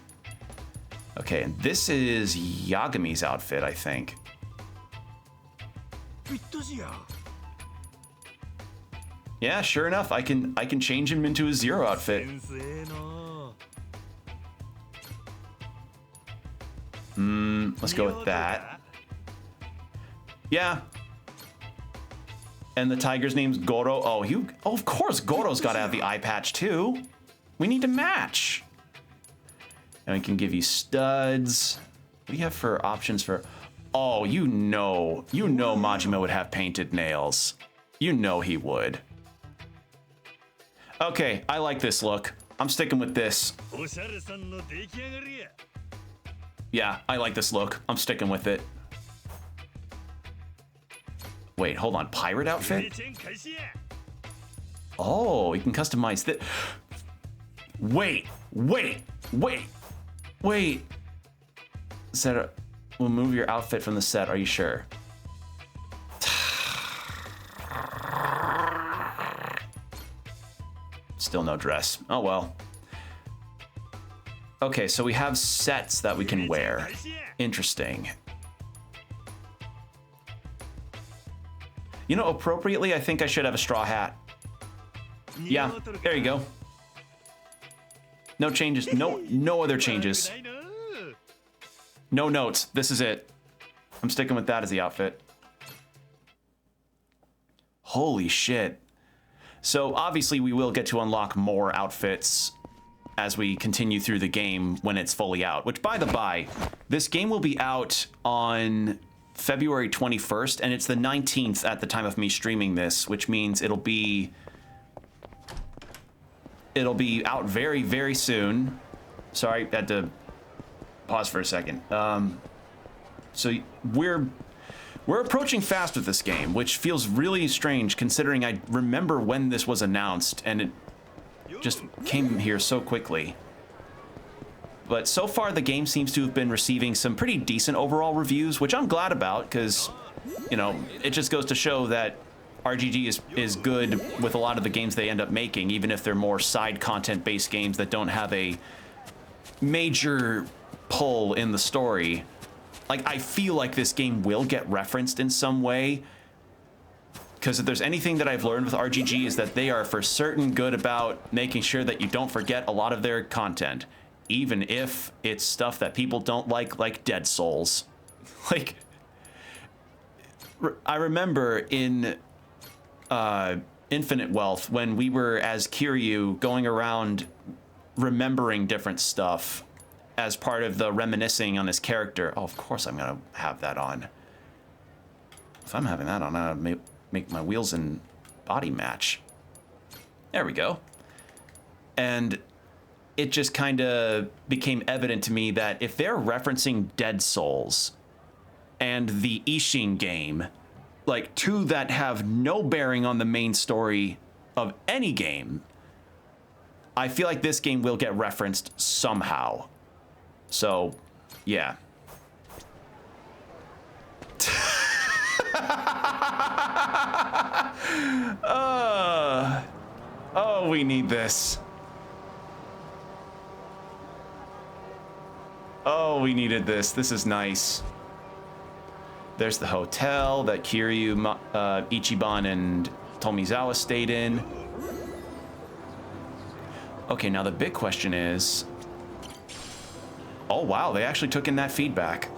Okay, and this is Yagami's outfit, I think. Yeah, sure enough, I can change him into a 0 outfit. Let's go with that. Yeah. And the tiger's name's Goro. Oh, of course Goro's got to have the eye patch too. We need to match. And we can give you studs. What do you have for options for? Oh, you know Majima would have painted nails. You know he would. Okay, I like this look. I'm sticking with this. Yeah, I like this look. I'm sticking with it. Wait, hold on. Pirate outfit? Oh, you can customize that. Wait. Set. We'll move your outfit from the set. Are you sure? Still no dress. Oh well. Okay, so we have sets that we can wear. Interesting. You know, appropriately, I think I should have a straw hat. Yeah, there you go. No changes. No other changes. No notes. This is it. I'm sticking with that as the outfit. Holy shit. So obviously we will get to unlock more outfits as we continue through the game when it's fully out, which by the by, this game will be out on February 21st, and it's the 19th at the time of me streaming this, which means it'll be out very, very soon. Sorry, I had to pause for a second. So we're approaching fast with this game, which feels really strange considering I remember when this was announced, and it just came here so quickly. But so far the game seems to have been receiving some pretty decent overall reviews, which I'm glad about because, you know, it just goes to show that RGG is good with a lot of the games they end up making, even if they're more side content based games that don't have a major pull in the story. Like, I feel like this game will get referenced in some way, because if there's anything that I've learned with RGG is that they are for certain good about making sure that you don't forget a lot of their content, even if it's stuff that people don't like Dead Souls. Like, I remember in Infinite Wealth when we were as Kiryu going around remembering different stuff as part of the reminiscing on his character. Oh, of course I'm gonna have that on. If I'm having that on, I'm gonna make my wheels and body match. There we go. And it just kind of became evident to me that if they're referencing Dead Souls and the Ishin game, like two that have no bearing on the main story of any game, I feel like this game will get referenced somehow. So, yeah. Oh, we need this. Oh, we needed this. This is nice. There's the hotel that Kiryu, Ichiban, and Tomizawa stayed in. Okay, now the big question is... Oh, wow, they actually took in that feedback.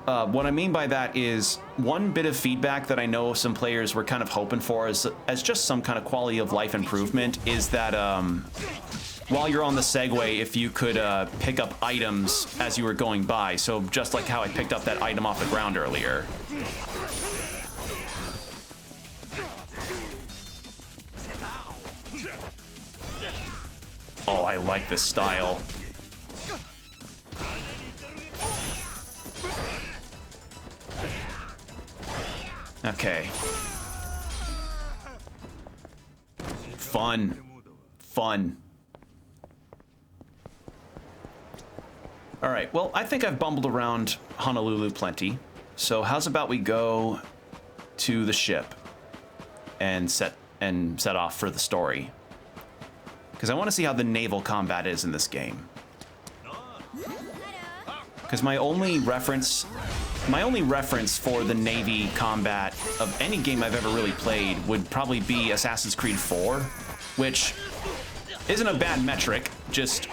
What I mean by that is one bit of feedback that I know some players were kind of hoping for as just some kind of quality of life improvement is that while you're on the Segway, if you could pick up items as you were going by. So just like how I picked up that item off the ground earlier. Oh, I like this style. Okay. Fun. Fun. All right, well, I think I've bumbled around Honolulu plenty. So how's about we go to the ship and set off for the story? Because I want to see how the naval combat is in this game. Because my only reference for the Navy combat of any game I've ever really played would probably be Assassin's Creed 4, which isn't a bad metric, just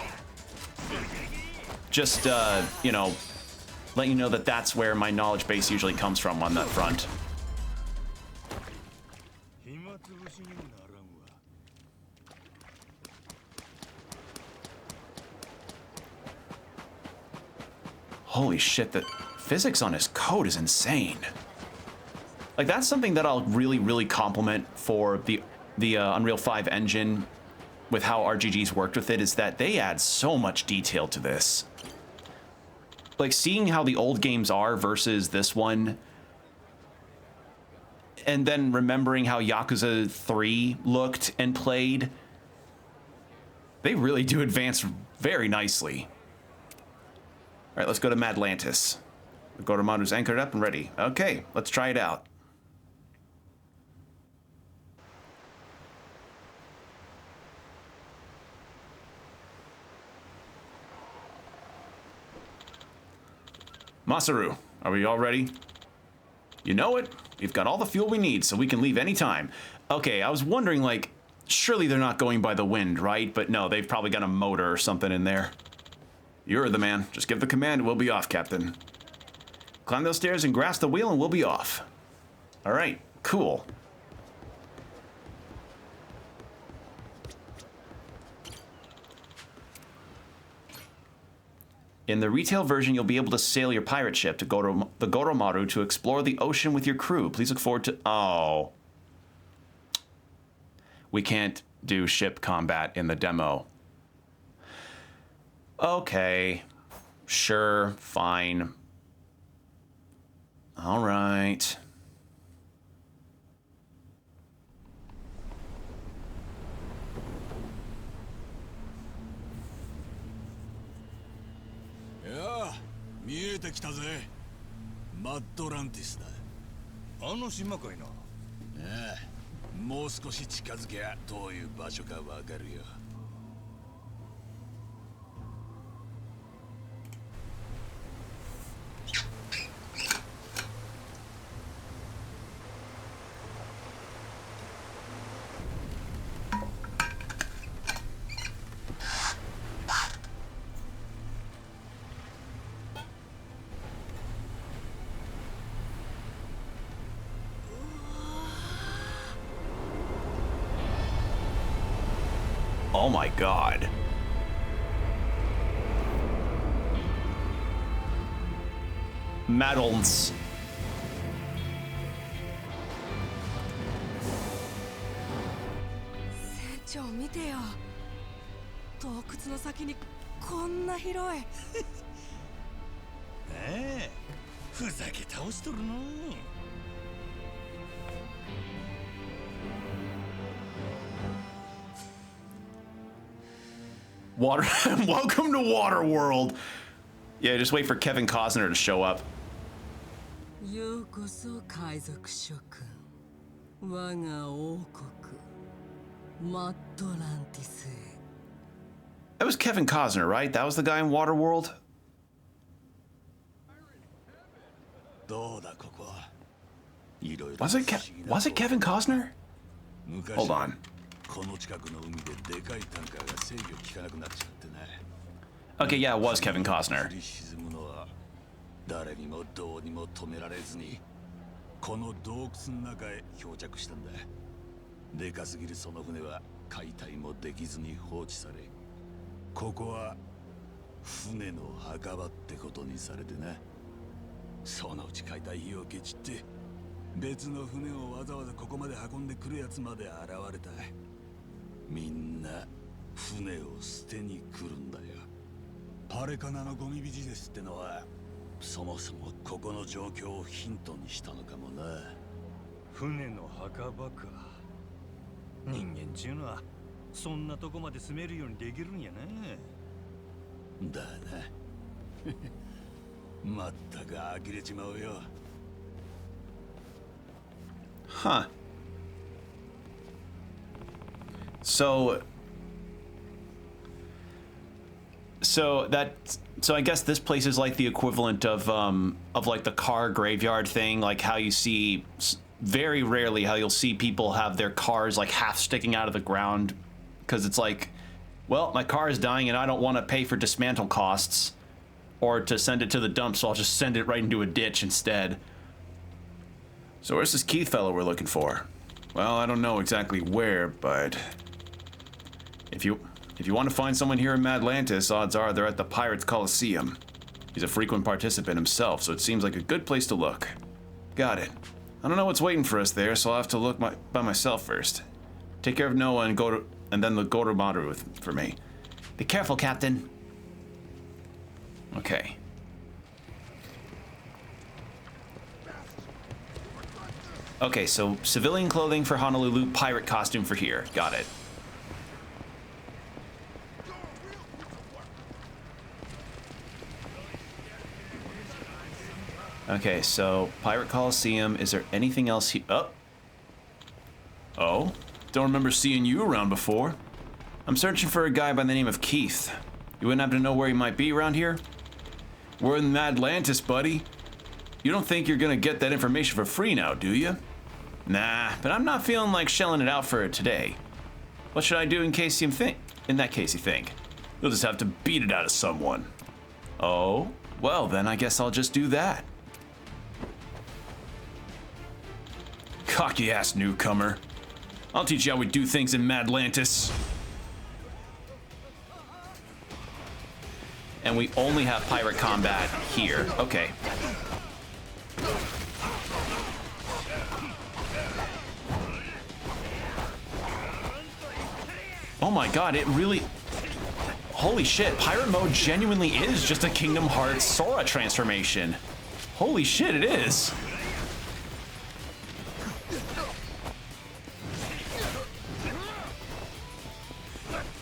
you know, let you know that that's where my knowledge base usually comes from on that front. Holy shit, the physics on his code is insane. Like, that's something that I'll really compliment for the Unreal 5 engine with how RGG's worked with it, is that they add so much detail to this. Like, seeing how the old games are versus this one, and then remembering how Yakuza 3 looked and played, they really do advance very nicely. All right, let's go to Madlantis. Goromaru's anchored up and ready. Okay, let's try it out. Masaru, are we all ready? You know it. We've got all the fuel we need, so we can leave any time. Okay, I was wondering, like, surely they're not going by the wind, right? But no, they've probably got a motor or something in there. You're the man. Just give the command and we'll be off, Captain. Climb those stairs and grasp the wheel and we'll be off. All right, cool. In the retail version, you'll be able to sail your pirate ship to the Goromaru to explore the ocean with your crew. Please look forward to... Oh. We can't do ship combat in the demo. Okay. Sure, fine. All right. Yeah, 見えてきたぜ。マッドランティスだ。あの島かいな。ええ、もう少し近づけばどういう場所かわかるよ。Oh my god. Medals. Sensei, 見てよ。洞窟の先にこんな広い。ええ、ふざけ倒しとるの。Water. Welcome to Waterworld. Yeah, just wait for Kevin Costner to show up. ようこそ海賊諸君我が王国マットランティスへ That was Kevin Costner, right? That was the guy in Waterworld? どうだここいろいろ Was it Kevin Costner? 昔 Hold on. この近くの海ででかいタンカーが制御効かなくなっちゃってね Okay, yeah, it was Kevin Costner. 釣り沈むのは誰にもどうにも止められずにこの洞窟の中へ漂着したんだでかすぎるその船は解体もできずに放置されここは船の墓場ってことにされてなそのうち解体費をケチって別の船をわざわざここまで運んでくるやつまで現れたみんな船を捨てに来るんだよパレカナのゴミビジネスってのはそもそもここの状況をヒントにしたのかもな船の墓場か人間ちゅうのはそんなとこまで住めるようにできるんやなだなまったく呆れちまうよ Huh. So I guess this place is like the equivalent of like the car graveyard thing, like how you see very rarely how you'll see people have their cars like half sticking out of the ground because it's like, well, my car is dying and I don't want to pay for dismantle costs or to send it to the dump, so I'll just send it right into a ditch instead. So where's this Keith fellow we're looking for? Well, I don't know exactly where, but if you want to find someone here in Madlantis, odds are they're at the Pirates Coliseum. He's a frequent participant himself, so it seems like a good place to look. Got it. I don't know what's waiting for us there, so I'll have to look by myself first. Take care of Noah and then go to Maru for me. Be careful, Captain. Okay. Okay, so civilian clothing for Honolulu, pirate costume for here. Got it. Okay, so Pirate Coliseum. Is there anything else here? Oh, don't remember seeing you around before. I'm searching for a guy by the name of Keith. You wouldn't happen to know where he might be around here? We're in Madlantis, buddy. You don't think you're gonna get that information for free now, do you? Nah, but I'm not feeling like shelling it out for it today. What should I do in that case you think? You'll just have to beat it out of someone. Oh, well then I guess I'll just do that. Cocky ass newcomer. I'll teach you how we do things in Madlantis. And we only have pirate combat here. Okay. Oh my god, it really... Holy shit, pirate mode genuinely is just a Kingdom Hearts Sora transformation. Holy shit, it is.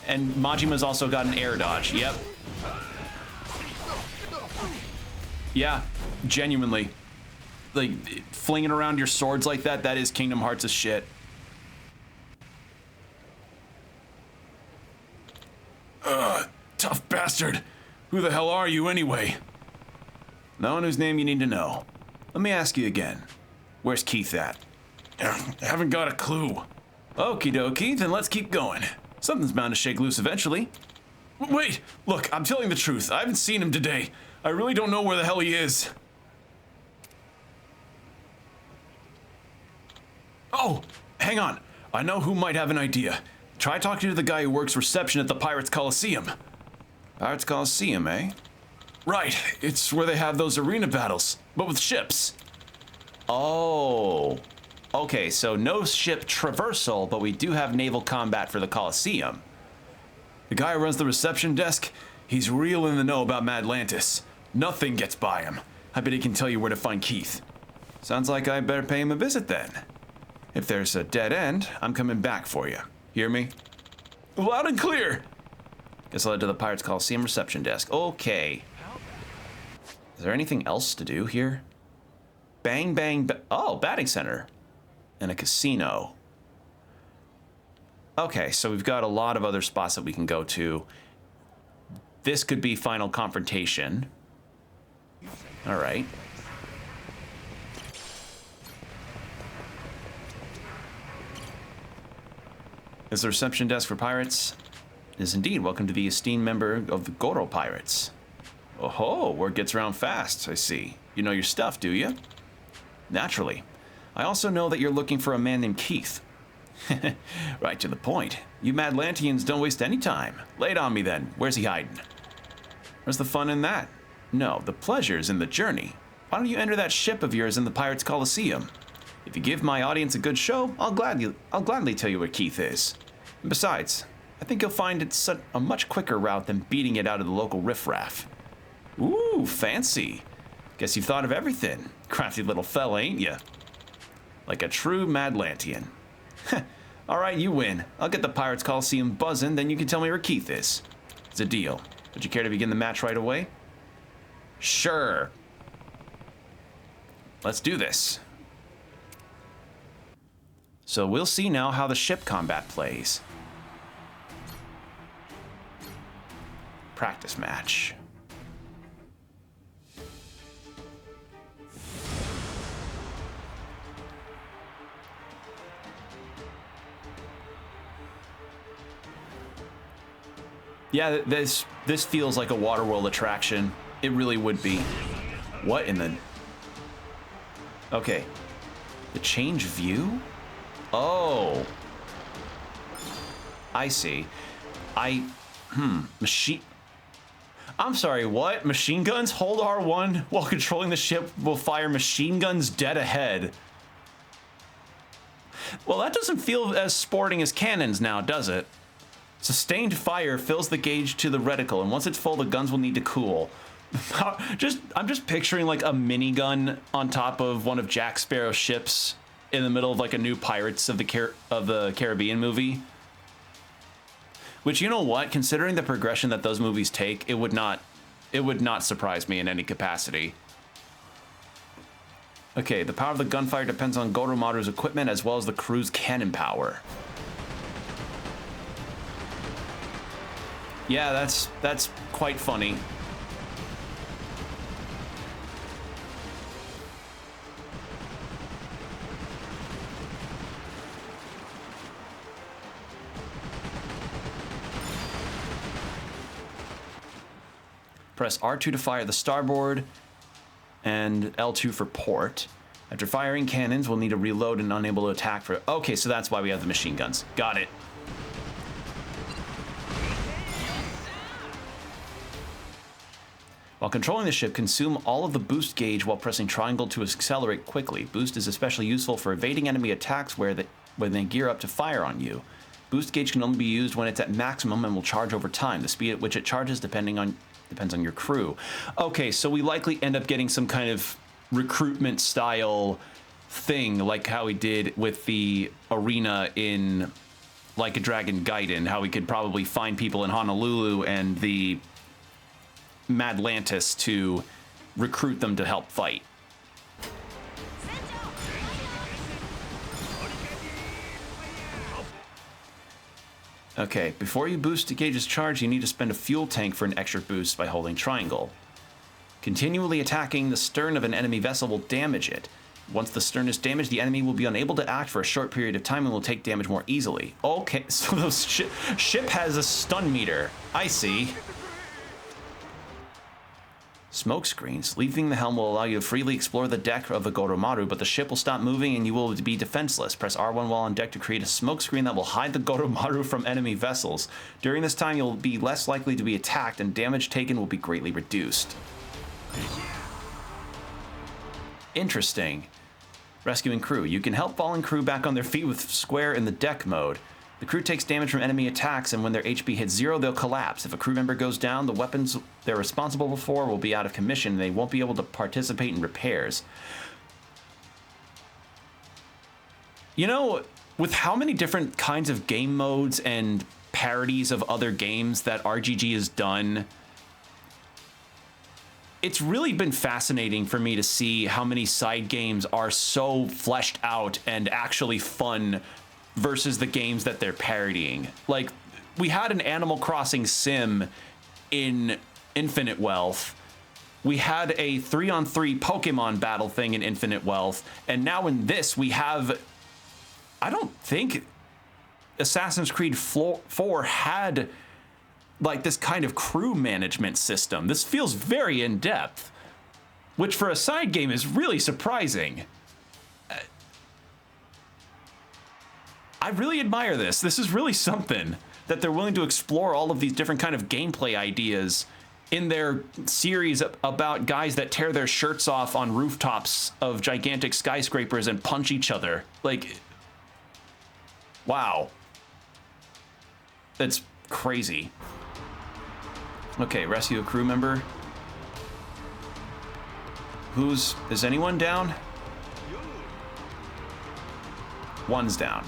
And Majima's also got an air dodge, yep. Yeah, genuinely. Like, flinging around your swords like that, that is Kingdom Hearts' shit. Tough bastard. Who the hell are you anyway? No one whose name you need to know. Let me ask you again. Where's Keith at? I haven't got a clue. Okie dokie, then let's keep going. Something's bound to shake loose eventually. Wait, look, I'm telling the truth. I haven't seen him today. I really don't know where the hell he is. Oh, hang on. I know who might have an idea. Try talking to the guy who works reception at the Pirates Coliseum. Pirates Coliseum, eh? Right, it's where they have those arena battles, but with ships. Oh. Okay, so no ship traversal, but we do have naval combat for the Coliseum. The guy who runs the reception desk, he's real in the know about Madlantis. Nothing gets by him. I bet he can tell you where to find Keith. Sounds like I better pay him a visit then. If there's a dead end, I'm coming back for you. Hear me? Loud and clear! Guess I'll head to the Pirates Coliseum reception desk. Okay. Is there anything else to do here? Bang, bang, oh, batting center. And a casino. Okay, so we've got a lot of other spots that we can go to. This could be final confrontation. All right. Is the reception desk for pirates? It is indeed. Welcome to the esteemed member of the Goro Pirates. Oh-ho, word gets around fast, I see. You know your stuff, do you? Naturally. I also know that you're looking for a man named Keith. Right to the point. You Madlantians don't waste any time. Lay it on me then. Where's he hiding? Where's the fun in that? No, the pleasure is in the journey. Why don't you enter that ship of yours in the Pirates Coliseum? If you give my audience a good show, I'll gladly tell you where Keith is. And besides, I think you'll find it's a much quicker route than beating it out of the local riffraff. Ooh, fancy. Guess you've thought of everything. Crafty little fella, ain't ya? Like a true Madlantian. All right, you win. I'll get the Pirates Coliseum buzzing, then you can tell me where Keith is. It's a deal. Would you care to begin the match right away? Sure. Let's do this. So we'll see now how the ship combat plays. Practice match. Yeah, this feels like a Waterworld attraction. It really would be. What in the... Okay. The change view? Oh. I see. Machine... I'm sorry, what? Machine guns? Hold R1 while controlling the ship will fire machine guns dead ahead. Well, that doesn't feel as sporting as cannons now, does it? Sustained fire fills the gauge to the reticle, and once it's full, the guns will need to cool. I'm just picturing like a minigun on top of one of Jack Sparrow's ships in the middle of like a new Pirates of the Caribbean movie. Which, you know what? Considering the progression that those movies take, it would not surprise me in any capacity. Okay, the power of the gunfire depends on Goromaru's equipment as well as the crew's cannon power. Yeah, that's quite funny. Press R2 to fire the starboard and L2 for port. After firing cannons, we'll need to reload and unable to attack for... Okay, so that's why we have the machine guns. Got it. While controlling the ship, consume all of the boost gauge while pressing triangle to accelerate quickly. Boost is especially useful for evading enemy attacks when they gear up to fire on you. Boost gauge can only be used when it's at maximum and will charge over time. The speed at which it charges depends on your crew. Okay, so we likely end up getting some kind of recruitment style thing, like how we did with the arena in Like a Dragon Gaiden, how we could probably find people in Honolulu and the Madlantis to recruit them to help fight. Okay, before you boost the gauge's charge, you need to spend a fuel tank for an extra boost by holding triangle. Continually attacking the stern of an enemy vessel will damage it. Once the stern is damaged, the enemy will be unable to act for a short period of time and will take damage more easily. Okay, so the ship has a stun meter. I see. Smoke screens. Leaving the helm will allow you to freely explore the deck of the Goromaru, but the ship will stop moving and you will be defenseless. Press R1 while on deck to create a smoke screen that will hide the Goromaru from enemy vessels. During this time, you'll be less likely to be attacked and damage taken will be greatly reduced. Interesting. Rescuing crew. You can help fallen crew back on their feet with square in the deck mode. The crew takes damage from enemy attacks, and when their HP hits 0, they'll collapse. If a crew member goes down, the weapons they're responsible for will be out of commission, and they won't be able to participate in repairs. You know, with how many different kinds of game modes and parodies of other games that RGG has done, it's really been fascinating for me to see how many side games are so fleshed out and actually fun versus the games that they're parodying. Like, we had an Animal Crossing sim in Infinite Wealth. We had a 3-on-3 Pokemon battle thing in Infinite Wealth. And now in this, we have... I don't think Assassin's Creed 4 had like this kind of crew management system. This feels very in-depth, which for a side game is really surprising. I really admire this. This is really something that they're willing to explore all of these different kind of gameplay ideas in their series about guys that tear their shirts off on rooftops of gigantic skyscrapers and punch each other. Like, wow. That's crazy. Okay, rescue a crew member. Is anyone down? One's down.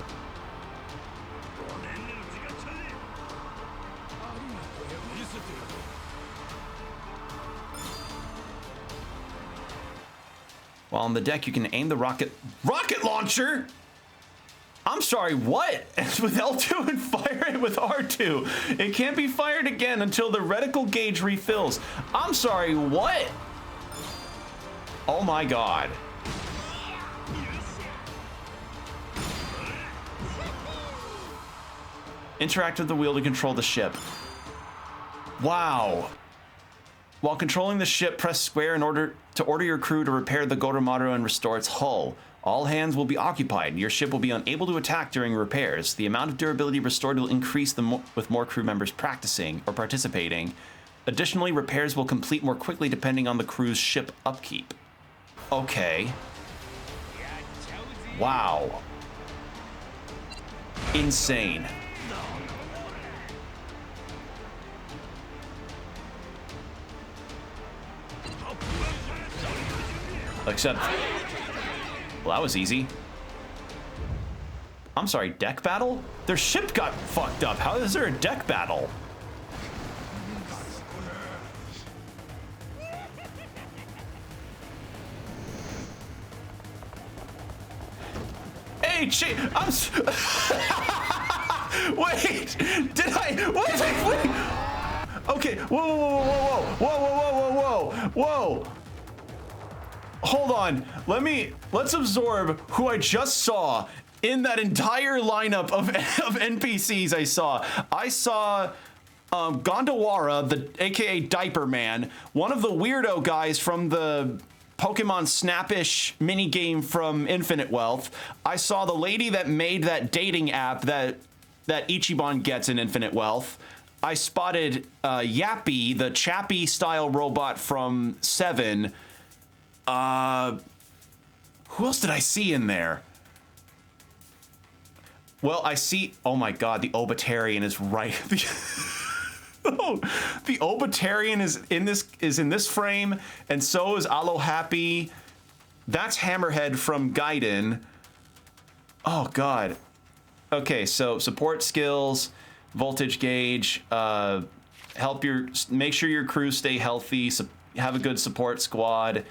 While on the deck, you can aim the rocket launcher? I'm sorry, what? With L2 and fire it with R2. It can't be fired again until the reticle gauge refills. I'm sorry, what? Oh my god. Interact with the wheel to control the ship. Wow. While controlling the ship, press square in order to order your crew to repair the Goromaru and restore its hull. All hands will be occupied. Your ship will be unable to attack during repairs. The amount of durability restored will increase with more crew members practicing or participating. Additionally, repairs will complete more quickly depending on the crew's ship upkeep. Okay. Wow. Insane. Except, well, that was easy. I'm sorry, deck battle? Their ship got fucked up. How is there a deck battle? Hey, wait, did I? Wait. Okay, whoa. Hold on, let's absorb who I just saw in that entire lineup of NPCs I saw. I saw Gondawara, aka Diaper Man, one of the weirdo guys from the Pokemon Snappish minigame from Infinite Wealth. I saw the lady that made that dating app that Ichiban gets in Infinite Wealth. I spotted Yappy, the Chappy style robot from 7. Who else did I see in there? Well, I see, oh my god, the Obitarian is right. The Obitarian is in this frame, and so is Aloe Happy. That's Hammerhead from Gaiden. Oh god. Okay, so support skills, voltage gauge, make sure your crew stay healthy, have a good support squad.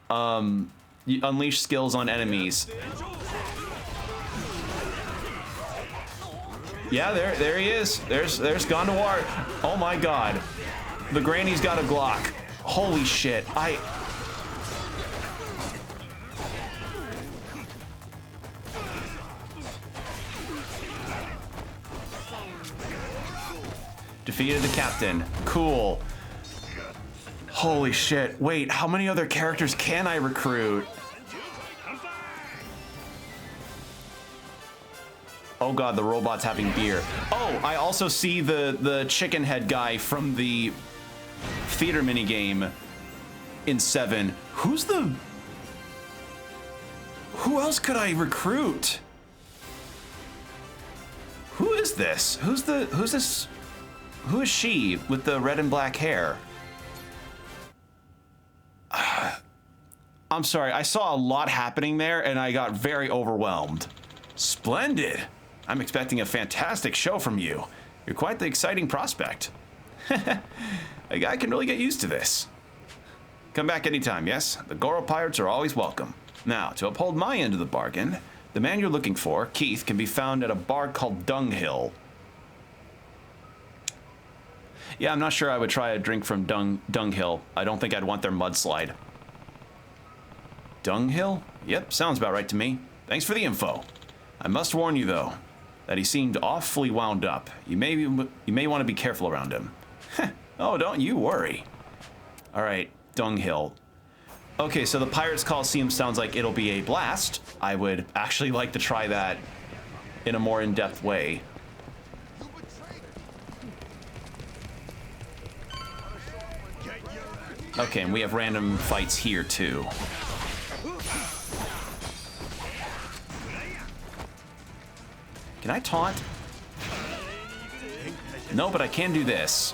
You unleash skills on enemies. Yeah, there he is. There's Gondawar. Oh my god. The granny's got a Glock. Holy shit. Defeated the captain. Cool. Holy shit. Wait, how many other characters can I recruit? Oh god, the robot's having beer. Oh, I also see the chicken head guy from the theater minigame in 7. Who else could I recruit? Who is this? Who's this? Who is she with the red and black hair? I'm sorry, I saw a lot happening there and I got very overwhelmed. Splendid. I'm expecting a fantastic show from you. You're quite the exciting prospect. A guy can really get used to this. Come back anytime, yes? The Goro Pirates are always welcome. Now, to uphold my end of the bargain, the man you're looking for, Keith, can be found at a bar called Dunghill. Yeah, I'm not sure I would try a drink from Dunghill. I don't think I'd want their mudslide. Dunghill? Yep, sounds about right to me. Thanks for the info. I must warn you, though, that he seemed awfully wound up. You may want to be careful around him. Oh, don't you worry. All right, Dunghill. Okay, so the Pirates Coliseum sounds like it'll be a blast. I would actually like to try that in a more in-depth way. Okay, and we have random fights here, too. Can I taunt? No, but I can do this.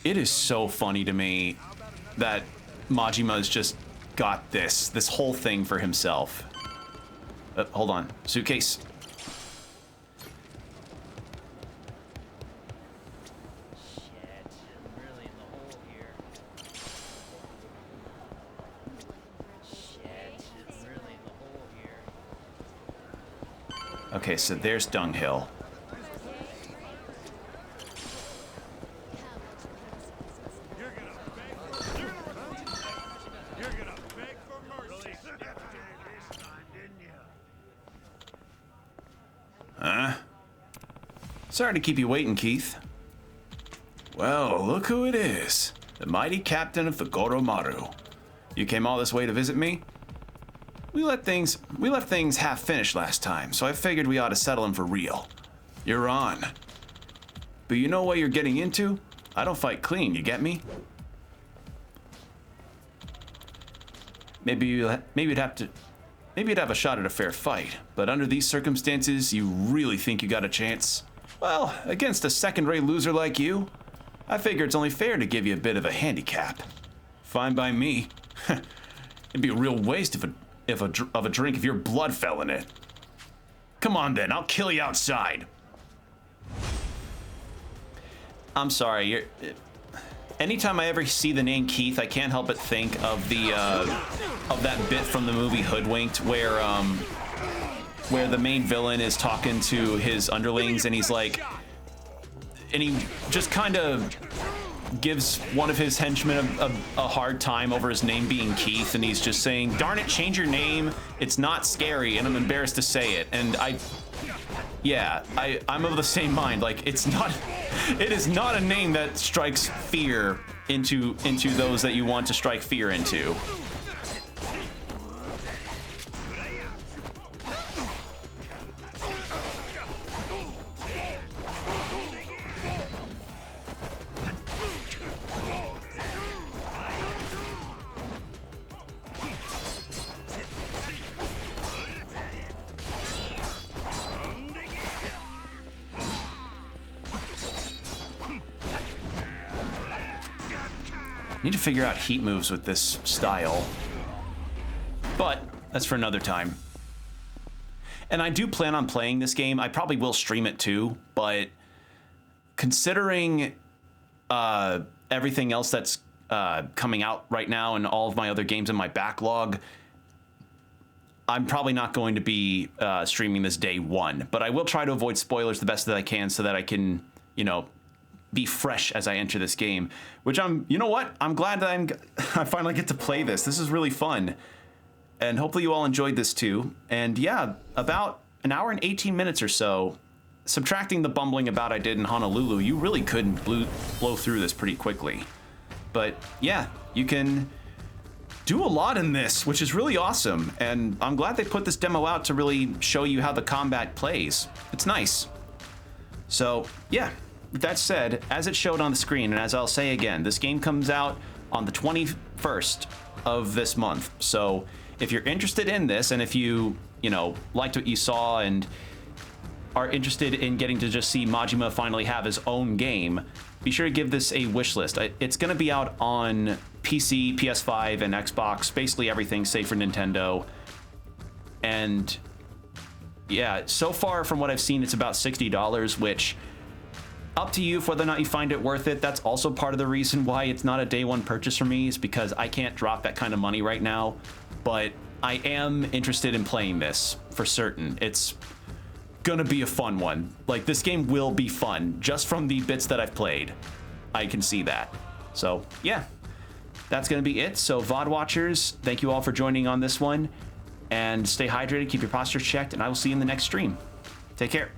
It is so funny to me that Majima's just got this whole thing for himself. Hold on, suitcase. Okay, so there's Dunghill. Huh? Sorry to keep you waiting, Keith. Well, look who it is. The mighty captain of the Goromaru. You came all this way to visit me? We left things half finished last time, so I figured we ought to settle them for real. You're on. But you know what you're getting into? I don't fight clean, you get me? Maybe you'd have a shot at a fair fight, but under these circumstances, you really think you got a chance? Well, against a second-rate loser like you, I figure it's only fair to give you a bit of a handicap. Fine by me. It'd be a real waste of a drink if your blood fell in it. Come on then, I'll kill you outside. I'm sorry, anytime I ever see the name Keith, I can't help but think of that bit from the movie Hoodwinked where the main villain is talking to his underlings and he's like, and he just kind of gives one of his henchmen a hard time over his name being Keith, and he's just saying, darn it, change your name, it's not scary, and I'm embarrassed to say it. And I'm of the same mind. Like, it is not a name that strikes fear into those that you want to strike fear into. Need to figure out heat moves with this style. But that's for another time. And I do plan on playing this game. I probably will stream it too, but considering everything else that's coming out right now and all of my other games in my backlog, I'm probably not going to be streaming this day one. But I will try to avoid spoilers the best that I can so that I can, be fresh as I enter this game, which you know what? I'm glad that I finally get to play this. This is really fun. And hopefully you all enjoyed this too. And yeah, about an hour and 18 minutes or so, subtracting the bumbling about I did in Honolulu, you really could blow through this pretty quickly. But yeah, you can do a lot in this, which is really awesome. And I'm glad they put this demo out to really show you how the combat plays. It's nice. So yeah. With that said, as it showed on the screen, and as I'll say again, this game comes out on the 21st of this month. So if you're interested in this, and if you liked what you saw and are interested in getting to just see Majima finally have his own game, be sure to give this a wish list. It's going to be out on PC, PS5, and Xbox, basically everything save for Nintendo. And yeah, so far from what I've seen, it's about $60, which up to you whether or not you find it worth it. That's also part of the reason why it's not a day one purchase for me, is because I can't drop that kind of money right now. But I am interested in playing this for certain. It's gonna be a fun one. Like, this game will be fun just from the bits that I've played. I can see that. So yeah, that's gonna be it. So VOD watchers, thank you all for joining on this one, and stay hydrated, keep your posture checked, and I will see you in the next stream. Take care.